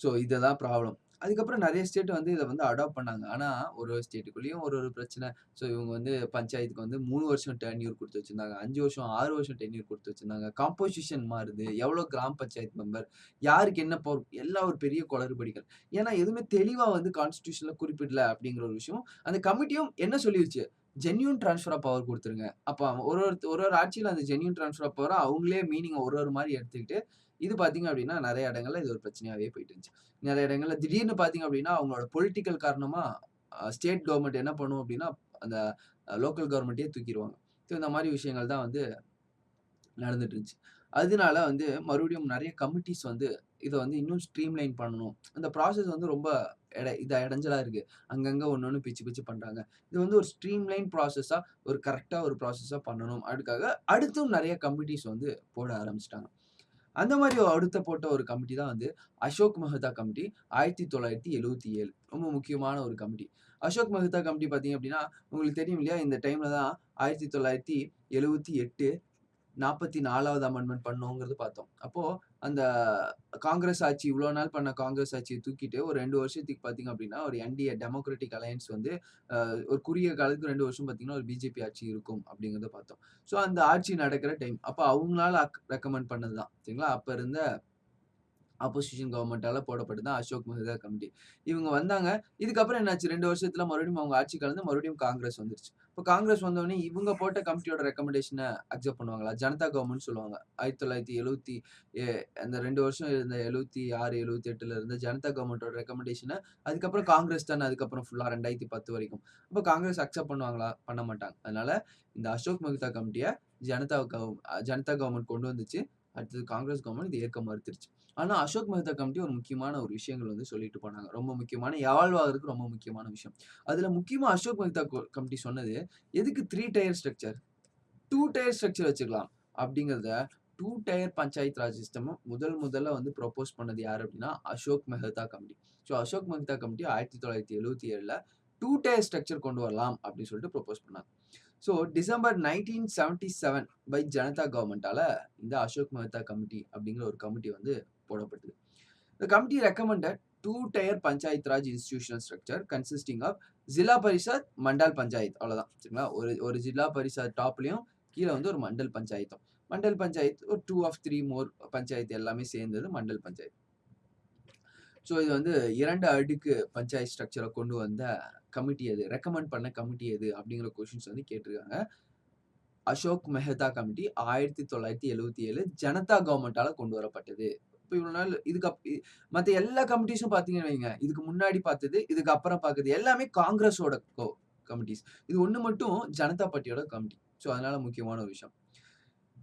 Speaker 1: So இதுதான் ப்ராப்ளம். அதுக்கப்புறம் நிறைய ஸ்டேட் வந்து இதை வந்து அடாப்ட் பண்ணாங்க. ஆனால் ஒரு ஸ்டேட்டுக்குள்ளேயும் ஒரு பிரச்சனை. ஸோ இவங்க வந்து பஞ்சாயத்துக்கு வந்து 3 வருஷம் டென்யூர் கொடுத்து வச்சிருந்தாங்க, 5 வருஷம் 6 வருஷம் டென்யூர் கொடுத்து வச்சிருந்தாங்க. காம்போசிஷன் மாறுது, எவ்வளோ கிராம பஞ்சாயத்து மெம்பர், யாருக்கு என்ன பொறுப்பு, எல்லாம் ஒரு பெரிய குளறுபடிகள். ஏன்னா எதுவுமே தெளிவாக வந்து கான்ஸ்டியூஷன்ல குறிப்பிடல அப்படிங்கிற ஒரு விஷயம். அந்த கமிட்டியும் என்ன சொல்லிருச்சு, ஜென்யூன் டிரான்ஸ்ஃபர் ஆஃப் பவர் கொடுத்துருங்க. அப்போ ஒரு ஆட்சியில் அந்த ஜென்யூன் டிரான்ஸ்ஃபர் ஆஃப் பவர் அவங்களே மீனிங் ஒரு மாதிரி எடுத்துக்கிட்டு இது பார்த்தீங்க அப்படின்னா நிறைய இடங்கள்ல இது ஒரு பிரச்சனையாவே போயிட்டு இருந்துச்சு. நிறைய இடங்கள்ல திடீர்னு பார்த்தீங்க அப்படின்னா அவங்களோட பொலிட்டிக்கல் காரணமா ஸ்டேட் கவர்மெண்ட் என்ன பண்ணும் அப்படின்னா அந்த லோக்கல் கவர்மெண்ட்டே தூக்கிடுவாங்க. ஸோ இந்த மாதிரி விஷயங்கள் தான் வந்து நடந்துட்டு இருந்துச்சு. அதனால வந்து மறுபடியும் நிறைய கமிட்டிஸ் வந்து இதை வந்து இன்னும் ஸ்ட்ரீம்லைன் பண்ணணும். அந்த ப்ராசஸ் வந்து ரொம்ப இடைஞ்சலா இருக்கு. அங்கங்க ஒண்ணு பிச்சு பிச்சு பண்றாங்க. இது வந்து ஒரு ஸ்ட்ரீம்லைன் ப்ராசஸா ஒரு கரெக்டா ஒரு ப்ராசஸா பண்ணணும். அதுக்காக அடுத்தும் நிறைய கமிட்டிஸ் வந்து போட ஆரம்பிச்சிட்டாங்க. அந்த மாதிரி அடுத்த போட்ட ஒரு கமிட்டி தான் வந்து அசோக் மெஹ்தா கமிட்டி 1977. ரொம்ப முக்கியமான ஒரு கமிட்டி. அசோக் மெஹ்தா கமிட்டி பார்த்தீங்க அப்படின்னா, உங்களுக்கு தெரியும் இல்லையா? இந்த டைம்ல தான் 1978 44வது அமெண்ட்மென்ட் பண்ணோங்கிறது பார்த்தோம். அப்போ அந்த காங்கிரஸ் ஆட்சி இவ்வளோ நாள் பண்ண காங்கிரஸ் ஆட்சிய தூக்கிட்டு ஒரு 2 வருஷத்துக்கு பார்த்தீங்க அப்படின்னா, ஒரு என்டிஏ டெமோக்ராட்டிக் அலையன்ஸ் வந்து ஒரு குறுகிய காலத்துக்கு 2 வருஷம் பார்த்தீங்கன்னா, ஒரு பிஜேபி ஆட்சி இருக்கும் அப்படிங்கிறத பார்த்தோம். ஸோ அந்த ஆட்சி நடக்கிற டைம். அப்ப அவங்களால ரெக்கமெண்ட் பண்ணது தான். சரிங்களா? அப்ப இருந்த ஆப்போசிஷன் கவர்மெண்ட்டால போடப்பட்டது தான் அசோக் மெஹ்தா கமிட்டி. இவங்க வந்தாங்க. இதுக்கப்புறம் என்னாச்சு 2 வருஷத்துல மறுபடியும் அவங்க ஆட்சி கலந்து மறுபடியும் காங்கிரஸ் வந்துருச்சு. இப்ப காங்கிரஸ் வந்தோனே இவங்க போட்ட கமிட்டியோட ரெக்கமெண்டேஷன அக்செப்ட் பண்ணுவாங்களா? ஜனதா கவர்மெண்ட்னு சொல்லுவாங்க. 1970 அந்த 2 வருஷம் இருந்த 76, 78ல இருந்த ஜனதா கவர்மெண்டோட ரெக்கமெண்டேஷன அதுக்கப்புறம் காங்கிரஸ் தானே அதுக்கப்புறம் ஃபுல்லா 2010 வரைக்கும். அப்ப காங்கிரஸ் அக்செப்ட் பண்ணுவாங்களா? பண்ண மாட்டாங்க. அதனால இந்த அசோக் மெஹ்தா கமிட்டிய ஜனதா கவர்மெண்ட் கொண்டு வந்துச்சு. அடுத்தது காங்கிரஸ் கவர்மெண்ட் இத ஏற்க மறுத்துருச்சு. ஆனா அசோக் மெஹ்தா கமிட்டி ஒரு முக்கியமான ஒரு விஷயங்கள் வந்து சொல்லிட்டு போனாங்க. ரொம்ப முக்கியமான எவால்வ் ஆகுறதுக்கு ரொம்ப முக்கியமான விஷயம். அதுல முக்கியமா அசோக் மெஹ்தா கமிட்டி சொன்னது, எதுக்கு 3 டயர் ஸ்ட்ரக்சர்? 2 டயர் ஸ்ட்ரக்சர் வச்சுக்கலாம். அப்படிங்கிறத 2 டயர் பஞ்சாயத் ராஜ் சிஸ்டம் முதல்ல வந்து ப்ரொபோஸ் பண்ணது யாரு அப்படின்னா, Ashok Mehta committee. So Ashok Mehta committee 1977ல 2 டயர் ஸ்ட்ரக்சர் கொண்டு வரலாம் அப்படின்னு சொல்லிட்டு ப்ரொபோஸ் பண்ணாங்க. ஸோ டிசம்பர் 1977 பை ஜனதா கவர்மெண்டால இந்த அசோக் மெஹ்தா கமிட்டி அப்படிங்கிற ஒரு கமிட்டி வந்து போடப்பட்டது. The committee recommended 2 tier panchayat raj institutional structure consisting of ஜில்லா பரிஷத், மண்டல் பஞ்சாயத் அவ்வளவுதான். சரிங்களா? ஒரு ஜில்லா பரிஷத் டாப்லயும் கீழ வந்து ஒரு மண்டல் பஞ்சாயத்தும். மண்டல் பஞ்சாயத் ஒரு 2 ஆஃப் 3 மோர் பஞ்சாயத்து எல்லாமே சேர்ந்தது மண்டல் பஞ்சாயத். ஸோ இது வந்து 2 அடுக்கு பஞ்சாயத் ஸ்ட்ரக்சரை கொண்டு வந்த கமிட்டி எது? ரெக்கமெண்ட் பண்ண கமிட்டி எது? அப்படிங்கிற கொஸ்டின்ஸ் வந்து கேட்டிருக்காங்க. அசோக் மெஹ்தா கமிட்டி 1977 ஜனதா கவர்மெண்டால கொண்டு வரப்பட்டது. இப்ப இவ்வளவு நாள் மத்த எல்லா கமிட்டிஸும் பார்த்தீங்கன்னு வைங்க, இதுக்கு முன்னாடி பார்த்தது, இதுக்கு அப்புறம் பார்த்தது எல்லாமே காங்கிரஸோட கமிட்டிஸ். இது ஒண்ணு மட்டும் ஜனதா பார்ட்டியோட கமிட்டி. ஸோ அதனால முக்கியமான ஒரு விஷயம்.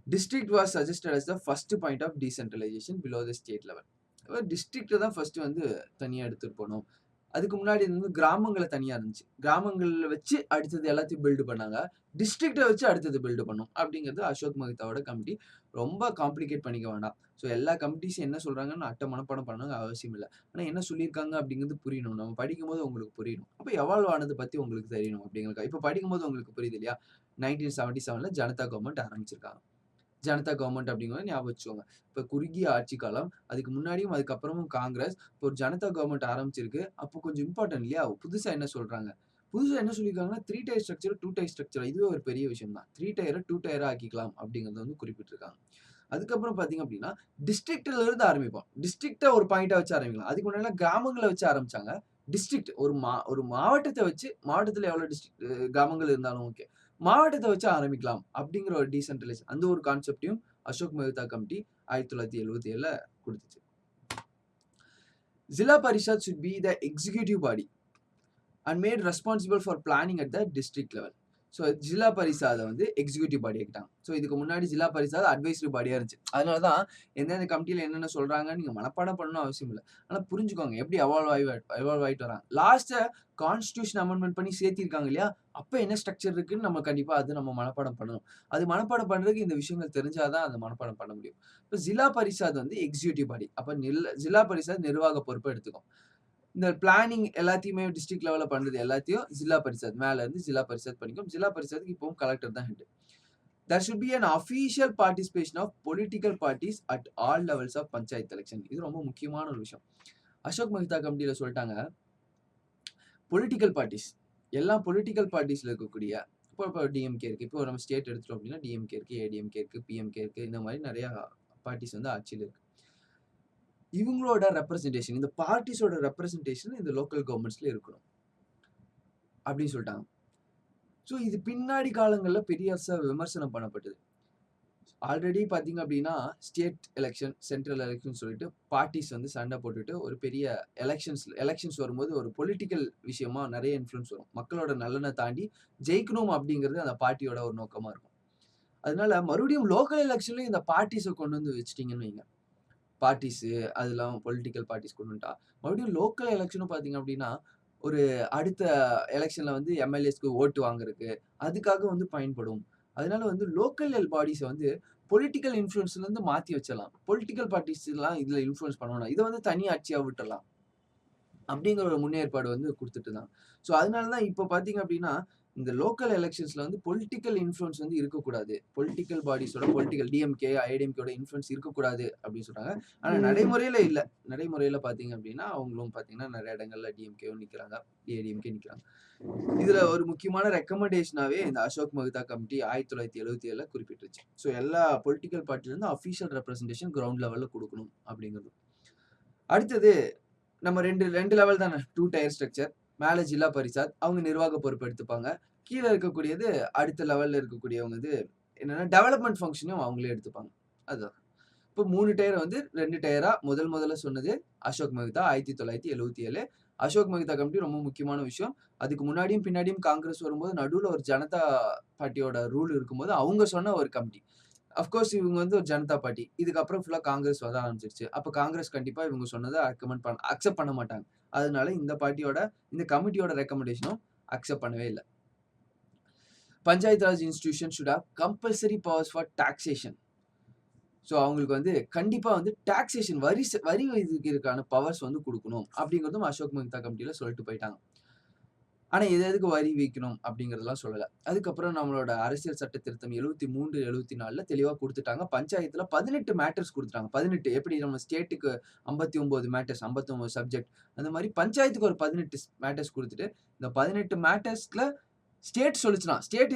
Speaker 1: District was suggested as the first point of decentralisation below the state level. District தான் ஃபர்ஸ்ட் வந்து தனியா எடுத்துட்டு போணும். அதுக்கு முன்னாடி வந்து கிராமங்கள தனியா இருந்துச்சு. கிராமங்கள்ல வச்சு அடுத்தது எல்லாத்தையும் பில்ட் பண்ணாங்க. டிஸ்ட்ரிக்ட்ட வச்சு அடுத்தது பில்ட் பண்ணணும். அப்படிங்கிறது அசோக் மெஹ்தாவோட கமிட்டி. ரொம்ப காம்ப்ளிகேட் பண்ணிக்க வேண்டாம். ஸோ எல்லா கமிட்டிஸும் என்ன சொல்றாங்கன்னு மனப்பாடம் பண்ணணும்னு அவசியம் இல்ல. ஆனா என்ன சொல்லியிருக்காங்க அப்படிங்கிறது புரியணும். நம்ம படிக்கும்போது உங்களுக்கு புரியணும். அப்ப எவால்வ் ஆனத பத்தி உங்களுக்கு தெரியணும் அப்படிங்கிறதுக்காக. இப்ப படிக்கும்போது உங்களுக்கு புரியுது இல்லையா? 1977ல ஜனதா கவர்மெண்ட் ஆரம்பிச்சிருக்காங்க. ஜனதா கவர்மெண்ட் அப்படிங்கிறத ஞாபகம் வச்சுக்கோங்க. இப்ப குறுகிய ஆட்சி காலம், அதுக்கு முன்னாடியும் அதுக்கப்புறமும் காங்கிரஸ், இப்போ ஒரு ஜனதா கவர்மெண்ட் ஆரம்பிச்சிருக்கு. அப்போ கொஞ்சம் இம்பார்ட்டன்ட் இல்லையா? புதுசா என்ன சொல்றாங்க? புதுசா என்ன சொல்லியிருக்காங்கன்னா 3 டயர் ஸ்ட்ரக்சர், 2 டயர் ஸ்ட்ரக்சர். இதுவே ஒரு பெரிய விஷயம் தான். 3 டயர 2 டயரா ஆக்கிக்கலாம் அப்படிங்கிறத வந்து குறிப்பிட்டிருக்காங்க. அதுக்கப்புறம் பார்த்தீங்க அப்படின்னா, டிஸ்ட்ரிக்ட்ல இருந்து ஆரம்பிப்போம். டிஸ்ட்ரிக்ட்ட ஒரு பாயிண்ட்டா வச்சு ஆரம்பிக்கலாம். அதுக்கு முன்னாடிலாம் கிராமங்கள வச்சு ஆரம்பிச்சாங்க. டிஸ்ட்ரிக்ட் ஒரு மாவட்டத்த வச்சு மாவட்டத்தில எவ்வளோ கிராமங்கள் இருந்தாலும் ஓகே. மாவட்டத்த வச்சு ஆரம்பிக்கலாம் அப்படிங்கிற ஒரு டீசென்ட்ரலைஸ் அந்த ஒரு கான்செப்ட்டையும் அசோக் மெஹ்தா கமிட்டி 1977ல குடுத்துச்சு. Zilla Parishad should be the executive body and made responsible for planning at the district level. So zilla parishad வந்து எக்ஸிக்யூட்டிவ் பாடி ஆக்கிட்டாங்க. ஸோ இதுக்கு முன்னாடி ஜில்லா பரிசாத் அட்வைசரி பாடியா இருந்துச்சு. அதனால தான் எந்தெந்த கமிட்டியில என்னென்ன சொல்றாங்கன்னு நீங்க மனப்பாடம் பண்ணணும் அவசியம் இல்ல. ஆனா புரிஞ்சுக்கோங்க எப்படி எவால்வ் ஆயிட்டு வராங்க. லாஸ்ட்டா கான்ஸ்டிடியூஷன் அமெண்ட்மென்ட் பண்ணி சேர்த்திருக்காங்க இல்லையா? அப்ப என்ன ஸ்ட்ரக்சர் இருக்குன்னு நம்ம கண்டிப்பா அது நம்ம மனப்பாடம் பண்ணணும். அது மனப்பாடம் பண்றதுக்கு இந்த விஷயங்கள் தெரிஞ்சா தான் அத மனப்பாடம் பண்ண முடியும். இப்ப ஜில்லா பரிஷத் வந்து எக்ஸிக்யூட்டிவ் பாடி. அப்ப ஜில்லா பரிஷத் நிர்வாக பொறுப்பை எடுத்துக்கும். இந்த பிளானிங் எல்லாத்தையுமே டிஸ்ட்ரிக்ட் லெவல்ல பண்றது எல்லாத்தையும் ஜில்லா பரிஷத் மேல இருந்து ஜில்லா பரிஷத் பண்ணிக்கும். ஜில்லா பரிஷத்துக்கு இப்பவும் கலெக்டர் தான் head. There should be an official participation of political parties at all levels of panchayat election. இது ரொம்ப முக்கியமான ஒரு விஷயம். அசோக் மெஹ்தா கமிட்டியில சொல்லிட்டாங்க, பொலிட்டிக்கல் பார்ட்டிஸ் எல்லா பொலிட்டிக்கல் பார்ட்டிஸ்ல இருக்கக்கூடிய இப்போ டிஎம்கே இருக்கு. இப்போ நம்ம ஸ்டேட் எடுத்துட்டோம் அப்படின்னா டிஎம்கே இருக்கு, ஏடிஎம்கே இருக்கு, பிஎம்கே இருக்கு. இந்த மாதிரி நிறைய பார்ட்டிஸ் வந்து ஆட்சியில் இருக்கு. இவங்களோட ரெப்ரசன்டேஷன் இந்த பார்ட்டிஸோட ரெப்ரசன்டேஷன் இந்த லோக்கல் கவர்மெண்ட்ஸ்ல இருக்கணும் அப்படின்னு சொல்லிட்டாங்க. ஸோ இது பின்னாடி காலங்களில் பெரிய விமர்சனம் பண்ணப்பட்டது. ஆல்ரெடி பார்த்தீங்க அப்படின்னா ஸ்டேட் எலெக்ஷன், சென்ட்ரல் எலெக்ஷன் சொல்லிட்டு பார்ட்டிஸ் வந்து சண்டை போட்டுட்டு ஒரு பெரிய எலெக்ஷன்ஸ் வரும்போது ஒரு பொலிட்டிக்கல் விஷயமா நிறைய இன்ஃப்ளூயன்ஸ் வரும். மக்களோட நலனை தாண்டி ஜெயிக்கணும் அப்படிங்கிறது அந்த பார்ட்டியோட ஒரு நோக்கமா இருக்கும். அதனால மறுபடியும் லோக்கல் எலெக்ஷன்லயும் இந்த பார்ட்டிஸை கொண்டு வந்து வச்சுட்டீங்கன்னு வைங்க. பார்ட்டிஸு அதெல்லாம் பொலிட்டிக்கல் பார்ட்டிஸ் கொண்டு வந்துட்டா மறுபடியும் லோக்கல் எலெக்ஷனும் பார்த்தீங்க அப்படின்னா ஒரு அடுத்த எலெக்ஷன்ல வந்து எம்எல்ஏஸ்க்கு ஓட்டு வாங்குறதுக்கு அதுக்காக வந்து பயன்படும். அதனால வந்து லோக்கல் பாடிஸை வந்து பொலிட்டிக்கல் இன்ஃப்ளூயன்ஸ்ல இருந்து மாத்தி வச்சிடலாம். பொலிட்டிக்கல் பார்ட்டிஸ் எல்லாம் இதுல இன்ஃப்ளூயன்ஸ் பண்ணணும். இதை வந்து தனி ஆட்சியா விட்டுறலாம் அப்படிங்கிற ஒரு முன்னேற்பாடு வந்து கொடுத்துட்டு தான். ஸோ அதனாலதான் இப்ப பாத்தீங்க அப்படின்னா இந்த லோக்கல் எலெக்ஷன்ஸ்ல வந்து பொலிட்டிக்கல் இன்ஃப்ளூயன்ஸ் வந்து இருக்கக்கூடாது. பொலிட்டிக்கல் பாடிஸோட பொலிட்டிக்கல் டிஎம்கே, ஐடிஎம்கேட இன்ஃப்ளூயன்ஸ் இருக்கக்கூடாது அப்படின்னு சொல்றாங்க. ஆனா நடைமுறையில இல்ல. நடைமுறையில பாத்தீங்க அப்படின்னா அவங்களும் பாத்தீங்கன்னா நிறைய இடங்கள்ல டிஎம்கேவும் நிக்கிறாங்க, ஏடிஎம்கே நிக்கிறாங்க. இதுல ஒரு முக்கியமான ரெக்கமெண்டேஷனாவே இந்த அசோக் மெஹ்தா கமிட்டி 1977ல குறிப்பிட்டுருச்சு. ஸோ எல்லா பொலிட்டிக்கல் பார்ட்டில இருந்து அஃபிஷியல் ரெப்ரஸன்டேஷன் கிரவுண்ட் லெவல்ல கொடுக்கணும் அப்படிங்கிறது. அடுத்தது நம்ம ரெண்டு லெவல் தானே 2 டயர் ஸ்ட்ரக்சர். மேல ஜில்லா பரிஷத் அவங்க நிர்வாக பொறுப்பு எடுத்துப்பாங்க. கீழே இருக்கக்கூடியது அடுத்த லெவல்ல இருக்கக்கூடியவங்க வந்து என்னன்னா டெவலப்மெண்ட் ஃபங்க்ஷனையும் அவங்களே எடுத்துப்பாங்க. அதுதான். இப்போ 3 டயர் வந்து 2 டயரா முதல்ல சொன்னது அசோக் மெஹ்தா 1977. அசோக் மெஹ்தா கமிட்டி ரொம்ப முக்கியமான விஷயம். அதுக்கு முன்னாடியும் பின்னாடியும் காங்கிரஸ் வரும்போது நடுவுல ஒரு ஜனதா பார்ட்டியோட ரூல் இருக்கும்போது அவங்க சொன்ன ஒரு கமிட்டி. அஃப்கோர்ஸ் இவங்க வந்து ஒரு ஜனதா பார்ட்டி. இதுக்கப்புறம் ஃபுல்லா காங்கிரஸ் வர ஆரம்பிச்சிருச்சு. அப்ப காங்கிரஸ் கண்டிப்பா இவங்க சொன்னத அக்செப்ட் பண்ண மாட்டாங்க. அதனால இந்த கமிட்டியோட ரெக்கமெண்டேஷனும் அக்செப்ட் பண்ணவே இல்ல. Panchayat Raj institution should have compulsory powers for taxation. So அவங்களுக்கு வந்து கண்டிப்பா வந்து டாக்ஸேஷன் வரி விதிக்கிறதுக்கான பவர்ஸ் வந்து கொடுக்கணும் அப்படிங்கிறதும் அசோக் மெஹ்தா கமிட்டியில சொல்லிட்டு போயிட்டாங்க. ஆனா எதுக்கு வரி விதிக்கணும் அப்படிங்கறதெல்லாம் சொல்லல. அதுக்கப்புறம் நம்மளோட அரசியல் சட்ட திருத்தம் 73, 74ல தெளிவா கொடுத்துட்டாங்க. பஞ்சாயத்துல 18 மேட்டர்ஸ் கொடுத்துட்டாங்க. 18 எப்படி நம்ம ஸ்டேட்டுக்கு 59 மேட்டர்ஸ், 59 சப்ஜெக்ட் அந்த மாதிரி பஞ்சாயத்துக்கு ஒரு 18 மேட்டர்ஸ் கொடுத்துட்டு இந்த 18 மேட்டர்ஸ்ல ஸ்டேட் சொல்லுச்சுனா ஸ்டேட்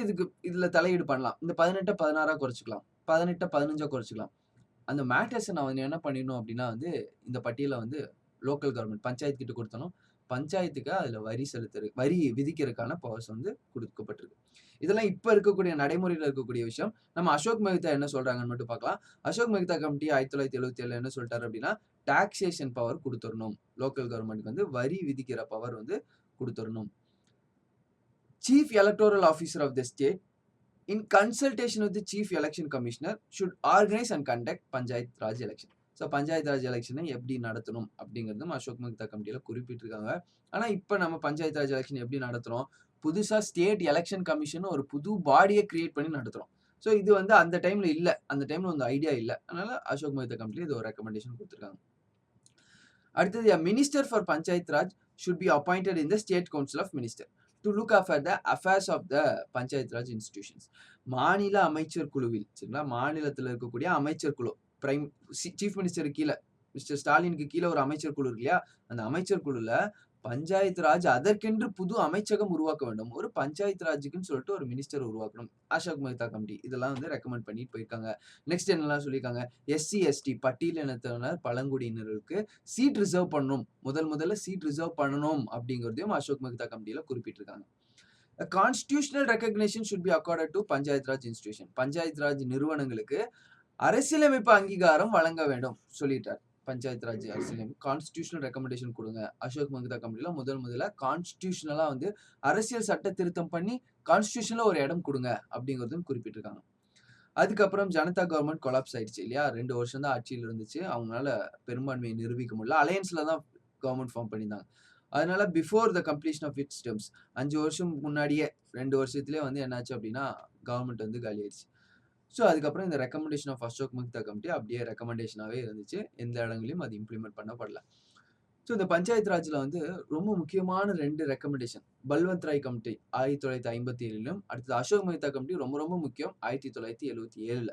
Speaker 1: இதுல தலையீடு பண்ணலாம். இந்த 18 16 குறைச்சிக்கலாம், 18 15 குறைச்சிக்கலாம். அந்த மேட்டர்ஸை நான் என்ன பண்ணிடணும் அப்படின்னா வந்து இந்த பட்டியலை வந்து லோக்கல் கவர்மெண்ட் பஞ்சாயத்து கிட்ட கொடுத்தணும். பஞ்சாயத்துக்கு அதுல வரி விதிக்கிறதுக்கான பவர்ஸ் வந்து கொடுக்கப்பட்டிருக்கு. இதெல்லாம் இப்ப இருக்கக்கூடிய நடைமுறையில இருக்கக்கூடிய விஷயம். நம்ம அசோக் மெஹ்தா என்ன சொல்றாங்கன்னு மட்டும் பார்க்கலாம். அசோக் மெஹ்தா கமிட்டி 1977 என்ன சொல்லிட்டாரு அப்படின்னா டாக்ஸேஷன் பவர் கொடுத்துடணும். லோக்கல் கவர்மெண்ட்க்கு வந்து வரி விதிக்கிற பவர் வந்து கொடுத்துடணும். Chief electoral officer of the state in consultation with the chief election commissioner should organize and conduct panchayat raj election. So panchayat raj எலெக்ஷனை எப்படி நடத்தணும் அப்படிங்கிறதும் அசோக் மெஹ்தா கமிட்டியில குறிப்பிட்டிருக்காங்க. ஆனா இப்ப நம்ம பஞ்சாயத்து ராஜ் எலெக்ஷன் எப்படி நடத்துறோம்? புதுசா ஸ்டேட் எலெக்ஷன் கமிஷன் ஒரு புது பாடியை கிரியேட் பண்ணி நடத்துறோம். ஸோ இது வந்து அந்த டைம்ல இல்ல. அந்த டைம்ல அந்த ஐடியா இல்ல. அதனால அசோக் மெஹ்தா கமிட்டியில இது ஒரு ரெக்கமெண்டேஷன் கொடுத்திருக்காங்க. அடுத்தது minister for panchayat raj should be appointed in the state council of minister. To look after the affairs of the panchayat raj institutions. மாநில அமைச்சர் குழுவில் சரிங்களா, மாநிலத்தில் இருக்கக்கூடிய அமைச்சர் குழு, பிரைம் சீஃப் மினிஸ்டர் கீழே மிஸ்டர் ஸ்டாலினுக்கு கீழே ஒரு அமைச்சர் குழு இருக்கு இல்லையா, அந்த அமைச்சர் குழுல பஞ்சாயத்து ராஜ் அதற்கென்று புது அமைச்சகம் உருவாக்க வேண்டும். ஒரு பஞ்சாயத்து ராஜுக்குன்னு சொல்லிட்டு ஒரு மினிஸ்டர் உருவாக்கணும். அசோக் மெஹ்தா கமிட்டி இதெல்லாம் வந்து ரெக்கமெண்ட் பண்ணிட்டு போயிருக்காங்க. நெக்ஸ்ட் என்னலாம் சொல்லியிருக்காங்க, எஸ்சி எஸ்டி பட்டியலினத்தினர் பழங்குடியினருக்கு சீட் ரிசர்வ் பண்ணணும். முதல்ல சீட் ரிசர்வ் பண்ணணும் அப்படிங்கிறதையும் அசோக் மெஹ்தா கமிட்டியில குறிப்பிட்டிருக்காங்க. Constitutional recognition should be accorded to panchayat raj institution. Panchayat Raj நிறுவனங்களுக்கு அரசியலமைப்பு அங்கீகாரம் வழங்க வேண்டும் சொல்லிட்டார். பஞ்சாயத் ராஜ் அரசியலமைப்பு கான்ஸ்டிடியூஷனல் ரெக்கமெண்டேஷன் கொடுங்க. அசோக் மெஹ்தா கமிட்டில முதல்ல கான்ஸ்டிடியூஷனலா வந்து அரசியல் சட்ட திருத்தம் பண்ணி கான்ஸ்டிடியூஷன்ல ஒரு இடம் கொடுங்க அப்படிங்கிறதும் குறிப்பிட்டிருக்காங்க. அதுக்கப்புறம் ஜனதா கவர்மெண்ட் கொலாப்ஸ் ஆயிடுச்சு இல்லையா, 2 வருஷம் தான் ஆட்சியில் இருந்துச்சு. அவங்களால பெரும்பான்மையை நிரூபிக்க முடியல. அலையன்ஸ்ல தான் கவர்மெண்ட் ஃபார்ம் பண்ணியிருந்தாங்க. அதனால before the completion of its terms 5 வருஷம் முன்னாடியே 2 வருஷத்துலேயே வந்து என்னாச்சு அப்படின்னா கவர்மெண்ட் வந்து காலி ஆயிடுச்சு. ஸோ அதுக்கப்புறம் இந்த recommendation of Ashok Mehta committee அப்படியே ரெக்கமெண்டேஷனாகவே இருந்துச்சு. எந்த இடங்களையும் அது இம்ப்ளிமெண்ட் பண்ணப்படல. ஸோ இந்த பஞ்சாயத்து ராஜ்ல வந்து ரொம்ப முக்கியமான 2 ரெக்கமெண்டேஷன். பல்வந்த் ராய் கமிட்டி 1957லும், அடுத்தது அசோக் மெஹ்தா கமிட்டி ரொம்ப ரொம்ப முக்கியம் 1977ல.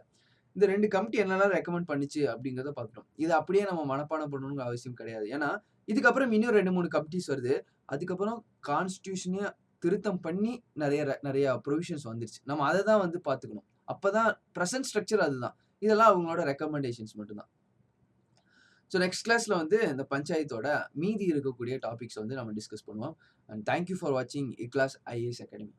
Speaker 1: இந்த 2 கமிட்டி என்னெல்லாம் ரெக்கமெண்ட் பண்ணுச்சு அப்படிங்கிறத பார்த்துட்டோம். இதை அப்படியே நம்ம மனப்பாடம் பண்ணணுங்கிற அவசியம் கிடையாது. ஏன்னா இதுக்கப்புறம் இன்னும் 2, 3 கமிட்டிஸ் வருது. அதுக்கப்புறம் கான்ஸ்டிடியூஷனே திருத்தம் பண்ணி நிறைய ப்ரொவிஷன்ஸ் வந்துருச்சு. நம்ம அதை தான் வந்து பார்த்துக்கணும். அப்பதான் பிரசன்ட் ஸ்ட்ரக்சர் அதுதான். இதெல்லாம் அவங்களோட ரெக்கமெண்டேஷன்ஸ் மட்டும்தான். ஸோ நெக்ஸ்ட் கிளாஸ்ல வந்து இந்த பஞ்சாயத்தோட மீதி இருக்கக்கூடிய டாபிக்ஸ் வந்து நம்ம டிஸ்கஸ் பண்ணுவோம். அண்ட் தேங்க்யூ ஃபார் வாட்சிங் இக்லாஸ் ஐஏஎஸ் அகாடமி.